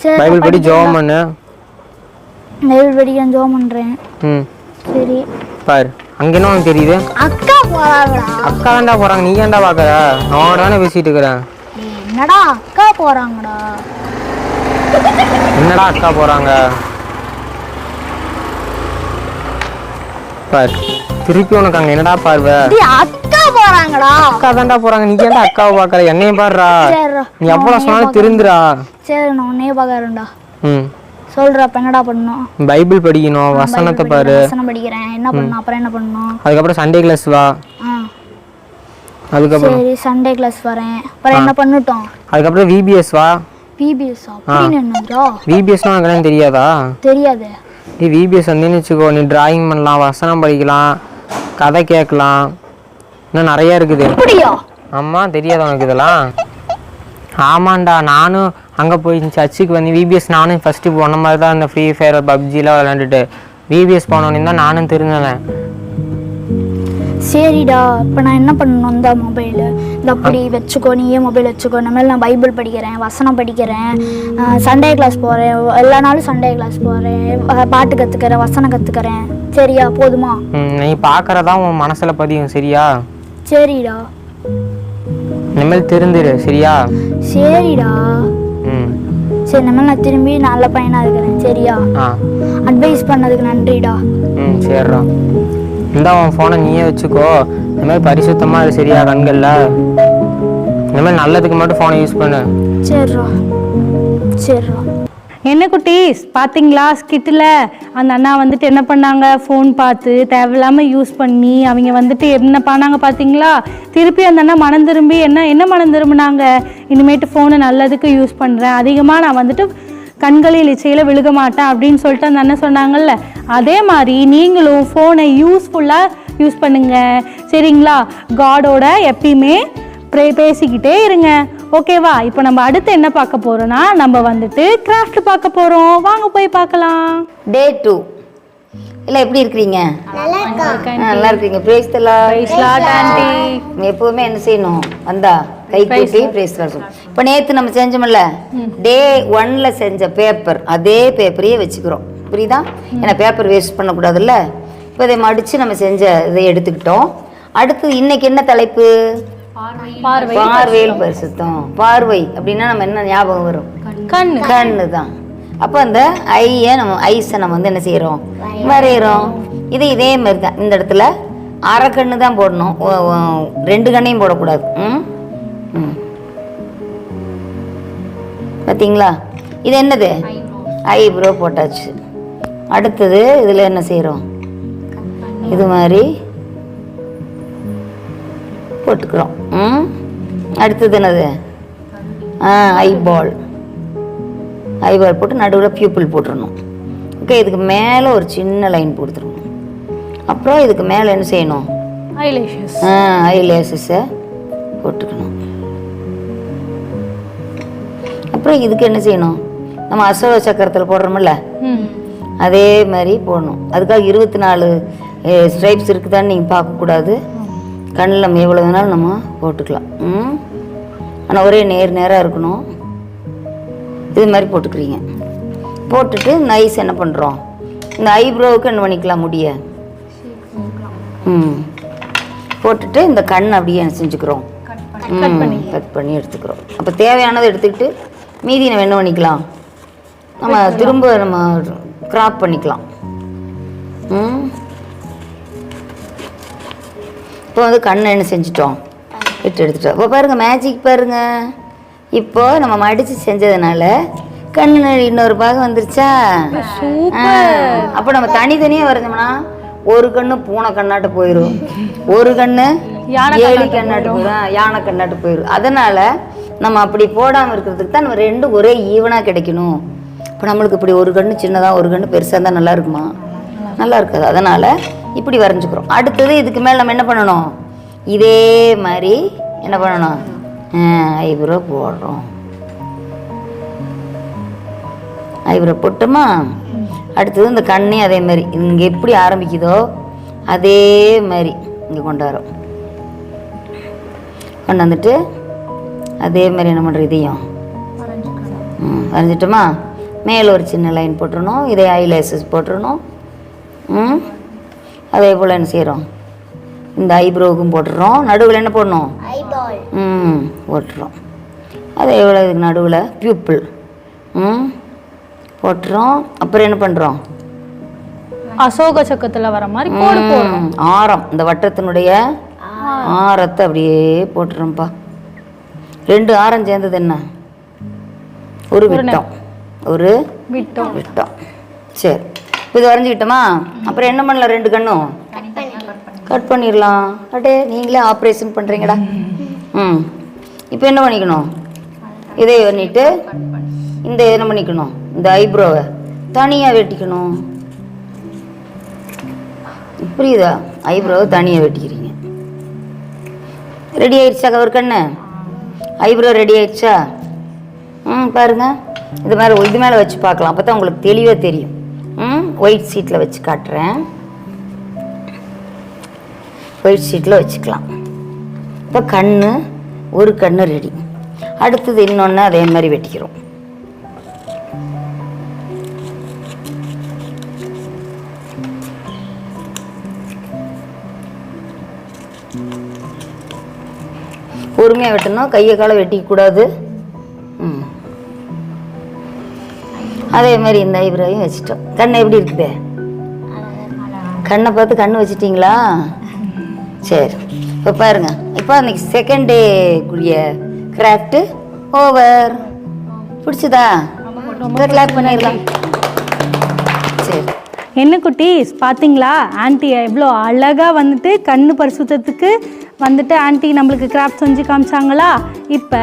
சரி பைபிள் படி ஜெபம் பண்ணு. பைபிள் படிக்க ஜெபம் பண்ணுறேன். ம் சரி பாரு, அங்கே என்ன உனக்கு தெரியுது? அக்கா போகிறாங்கடா. அக்கா தான்டா போகிறாங்க, நீ ஏன்டா பார்க்குற? நான் தானே பேசிட்டு இருக்கிறேன். என்னடா அக்கா போகிறாங்கடா? என்னடா அக்கா போகிறாங்க பாரு. திருப்பி உனக்கு அங்கே என்னடா பார்வை? அக்கா போகிறாங்கடா. அக்கா தான்டா போகிறாங்க, நீ ஏன்டா அக்காவை பார்க்குற? என்னையும் பாருடா. சரிடா நீ எவ்வளோ சொன்னாலும் திருந்துடா. சரி நான் உன்னையே பார்க்கறேன்டா. ம் சொல்கிறா இப்போ என்னடா பண்ணணும்? பைபிள் படிக்கணும், வசனத்தை பாரு. வசனம் படிக்கிறேன். என்ன பண்ணணும்? அப்புறம் என்ன பண்ணணும்? அதுக்கப்புறம் சண்டே கிளாஸ் வா. அதுக்கப்புறம் சரி சண்டே கிளாஸ் வரேன். அப்புறம் என்ன பண்ணட்டும்? அதுக்கப்புறம் விபிஎஸ் வா. பிபிஎஸ் அப்படின்னு என்னடா? விபிஎஸ்னா உனக்கு என்ன தெரியாதா? தெரியாது. நீ விபிஎஸ் வந்து வச்சுக்கோ, நீ டிராயிங் பண்ணலாம், வசனம் படிக்கலாம், கதை கேட்கலாம், இன்னும் நிறையா இருக்குது. அப்படியா? ஆமாம், தெரியாதா உனக்கு இதெல்லாம்? ஆமாண்டா, நானும் அங்கே போய் சர்ச்சுக்கு வந்து விபிஎஸ் நானும் ஃபஸ்ட்டு போன மாதிரி தான் இந்த ஃப்ரீ ஃபயர் பப்ஜிலாம் விளையாண்டுட்டு விபிஎஸ் போனோன்னு தான் நானும் தெரிஞ்சேன். சரிடா இப்போ நான் என்ன பண்ணணும்? இந்த மொபைலு இந்த அப்படி வச்சுக்கோ, நீயே மொபைல் வச்சுக்கோ. இனிமேல் நான் பைபிள் படிக்கிறேன், வசனம் படிக்கிறேன், சண்டே கிளாஸ் போகிறேன், எல்லா நாளும் சண்டே கிளாஸ் போகிறேன், பாட்டு கற்றுக்கிறேன், வசனம் கற்றுக்கிறேன். சரியா? போதுமா? நீ பார்க்குறதா உன் மனசில் பதியும். சரியா? சரிடா. இனிமேல் திருந்துரு. சரியா? சரிடா. ம் சரி இனிமேல் நான் திரும்பி நல்ல பையனாக இருக்கிறேன். சரியா? அட்வைஸ் பண்ணதுக்கு நன்றிடா. ம் சரிடா. இந்தா உன் ஃபோனை நீயே வச்சுக்கோ. இந்த மாதிரி பரிசுத்தமாக இரு. சரியா? கண்களில் இந்த மாதிரி நல்லதுக்கு மட்டும் ஃபோனை யூஸ் பண்ணு. சரிடா சரிடா. என்ன குட்டீஸ் பார்த்தீங்களா? ஸ்கிட்டில் அந்த அண்ணா வந்துட்டு என்ன பண்ணாங்க? ஃபோன் பார்த்து தேவையில்லாமல் யூஸ் பண்ணி அவங்க வந்துட்டு என்ன பண்ணாங்க பார்த்தீங்களா? திருப்பி அந்த அண்ணா மனம் திரும்பி என்ன மனம் திரும்பினாங்க? இனிமேட்டு ஃபோனை நல்லதுக்கு யூஸ் பண்ணுறேன், அதிகமாக நான் வந்துட்டு கண்களில் இச்சையில் விழுக மாட்டேன் அப்படின்னு சொல்லிட்டு அந்த அண்ணன் சொன்னாங்கல்ல, அதே மாதிரி நீங்களும் ஃபோனை யூஸ்ஃபுல்லாக யூஸ் பண்ணுங்க. சரிங்களா? காடோட எப்பயுமே பேசிக்கிட்டே இருங்க. ஓகேவா? இப்போ நம்ம அடுத்து என்ன பார்க்க போறோம்னா, நம்ம வந்துட்டு கிராஃப்ட் பார்க்க போறோம். வாங்க போய் பார்க்கலாம். டே 2 எல்லாம் எப்படி இருக்கிறீங்க? நல்லா இருக்கீங்க. Praise the Lord aunty. எப்பவுமே என்ன செய்யணும்? வந்தா கை தூக்கி பிரேஸ் தி லார்ட். இப்போ நேற்று நம்ம செஞ்சோம்ல, டே 1ல செஞ்ச பேப்பர், அதே பேப்பரையே வச்சுக்கிறோம். புரியுதா? ஏன்னா பேப்பர் வேஸ்ட் பண்ணக்கூடாதுல்ல. இப்போ இதை மடித்து நம்ம செஞ்ச இதை எடுத்துக்கிட்டோம். அடுத்து இன்னைக்கு என்ன தலைப்பு? பார்வையில் பரிசுத்தம். பார்வை அப்படின்னா நம்ம என்ன ஞாபகம் வரும்? கண்ணு தான். அப்போ அந்த ஐஸை நம்ம வந்து என்ன செய்கிறோம்? வரைகிறோம். இதே மாதிரி தான். இந்த இடத்துல அரை கண்ணு தான் போடணும், 2 கண்ணையும் போடக்கூடாது. பார்த்தீங்களா? இது என்னது? ஐப்ரோ போட்டாச்சு. அடுத்தது இதில் என்ன செய்கிறோம்? இது மாதிரி போட்டுக்கிறோம். அடுத்தது என்னது? ஐபால் போட்டு நடுவில் பியூப்பிள் போட்டுடணும். ஓகே, இதுக்கு மேலே ஒரு சின்ன லைன் போட்டுருணும். அப்புறம் இதுக்கு மேலே என்ன செய்யணும்? ஐலேஷஸை போட்டுக்கணும். அப்புறம் இதுக்கு என்ன செய்யணும்? நம்ம அசோக சக்கரத்தில் போடுறோம்ல, அதே மாதிரி போடணும். அதுக்காக 24 ஸ்ட்ரைப்ஸ் இருக்குதான்னு நீங்கள் பார்க்கக்கூடாது. கண்ணில் நம்ம எவ்வளோ வேணாலும் நம்ம போட்டுக்கலாம். ஆனால் ஒரே நேராக இருக்கணும். இது மாதிரி போட்டுக்கிறீங்க. போட்டுட்டு நைஸ் என்ன பண்ணுறோம்? இந்த ஐப்ரோவுக்கு என்ன பண்ணிக்கலாம்? முடிய போட்டுட்டு இந்த கண் அப்படியே என்ன செஞ்சுக்கிறோம்? கட் பண்ணி எடுத்துக்கிறோம். அப்போ தேவையானதை எடுத்துக்கிட்டு மீதி நம்ம என்ன பண்ணிக்கலாம்? நம்ம திரும்ப நம்ம கிராப் பண்ணிக்கலாம். இப்போ வந்து கண்ணை என்ன செஞ்சிட்டோம்? எடுத்துட்டோம். இப்போ பாருங்கள், மேஜிக் பாருங்கள். இப்போ நம்ம மடித்து செஞ்சதுனால கண்ணு இன்னொரு பாகம் வந்துருச்சா? அப்போ நம்ம தனித்தனியாக வரைஞ்சோம்னா ஒரு கண்ணு பூனை கண்ணாட்டு போயிடும், ஒரு கண்ணு ஏழி கண்ணாட்டு போயிடும், யானை கண்ணாட்டு போயிடும். அதனால் நம்ம அப்படி போடாமல் இருக்கிறதுக்கு தான் நம்ம 2 ஒரே ஈவனாக கிடைக்கணும். இப்போ நம்மளுக்கு இப்படி ஒரு கண்ணு சின்னதாக ஒரு கண்ணு பெருசாக இருந்தால் நல்லா இருக்குமா? நல்லா இருக்காது. அதனால் இப்படி வரைஞ்சிக்கிறோம். அடுத்தது இதுக்கு மேலே நம்ம என்ன பண்ணணும்? இதே மாதிரி என்ன பண்ணணும்? ஐப்ரோ போடுறோம். ஐப்ரோ போட்டோமா? அடுத்தது இந்த கண்ணையும் அதே மாதிரி இங்கே எப்படி ஆரம்பிக்குதோ அதே மாதிரி இங்கே கொண்டு வரோம். கொண்டு வந்துட்டு அதே மாதிரி என்ன பண்ணுற இதையும் வரைஞ்சிட்டோமா. மேலே ஒரு சின்ன லைன் போட்டுருணும். இதே ஐலேசஸ் போட்டுருணும். அதே போல் என்ன செய்கிறோம், இந்த ஐப்ரோவுக்கும் போட்டுடுறோம். நடுவில் என்ன போடணும், போட்டுறோம். அதே போல் இதுக்கு நடுவில் பியூப்பிள் போட்டுறோம். அப்புறம் என்ன பண்ணுறோம், அசோக சக்கத்தில் வர மாதிரி கோடு போடுறோம். ஆரம், இந்த வட்டத்தினுடைய ஆரத்தை அப்படியே போட்டுறோம்ப்பா. 2 ஆரம் சேர்ந்தது என்ன, ஒரு விட்டம். ஒரு விட்டம். சரி, இப்போ இது வரைஞ்சிக்கிட்டோமா. அப்புறம் என்ன பண்ணலாம், 2 கண்ணும் கட் பண்ணிடலாம். அட்டே நீங்களே ஆப்ரேஷன் பண்ணுறீங்கடா. இப்போ என்ன பண்ணிக்கணும், இதை பண்ணிட்டு இந்த என்ன பண்ணிக்கணும், இந்த ஐப்ரோவை தனியாக வெட்டிக்கணும். புரியுதா, ஐப்ரோவை தனியாக வெட்டிக்கிறீங்க. ரெடி ஆயிடுச்சா ஒரு கண்ணு, ஐப்ரோ ரெடி ஆயிடுச்சா? பாருங்க, இது மேலே வச்சு பார்க்கலாம். அப்போ தான் உங்களுக்கு தெளிவாக தெரியும். ஒயிட் ஷீட்டில் வச்சு காட்டுறேன். ஒயிட் ஷீட்டில் வச்சுக்கலாம். இப்போ ஒரு கண்ணு ரெடி. அடுத்தது இன்னொன்று அதே மாதிரி வெட்டிக்கிறோம். பொறுமையாக வெட்டணும், கையை காலை வெட்டிக்கூடாது. அதே மாதிரி இந்த ஐப்ரோவையும் வச்சுட்டோம். கண்ணை எப்படி இருக்குது, கண்ணை பார்த்து கண்ணு வச்சிட்டிங்களா? சரி, இப்போ பாருங்க, இப்போ அன்னைக்கு செகண்ட் டே கூடிய கிராஃப்ட்டு ஓவர். பிடிச்சதா? ரொம்ப கிளாப் பண்ணிடலாம். சரி, என்ன குட்டீஸ் பார்த்தீங்களா, ஆன்ட்டி எவ்வளோ அழகாக வந்துட்டு கண்ணு பரிசுத்தத்துக்கு வந்துட்டு ஆன்ட்டி நம்மளுக்கு கிராஃப்ட் செஞ்சு காமிச்சாங்களா? இப்போ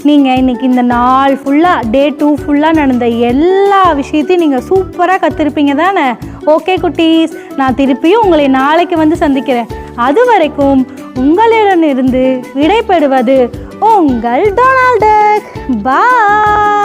நீங்கள் இன்றைக்கி இந்த நாள் ஃபுல்லாக டே 2 ஃபுல்லாக நடந்த எல்லா விஷயத்தையும் நீங்கள் சூப்பராக கற்றுருப்பீங்க தானே? ஓகே குட்டீஸ், நான் திருப்பியும் உங்களை நாளைக்கு வந்து சந்திக்கிறேன். அது வரைக்கும் உங்களிடமிருந்து விடைபெறுவது உங்கள் டொனால்ட் டக். பாய்.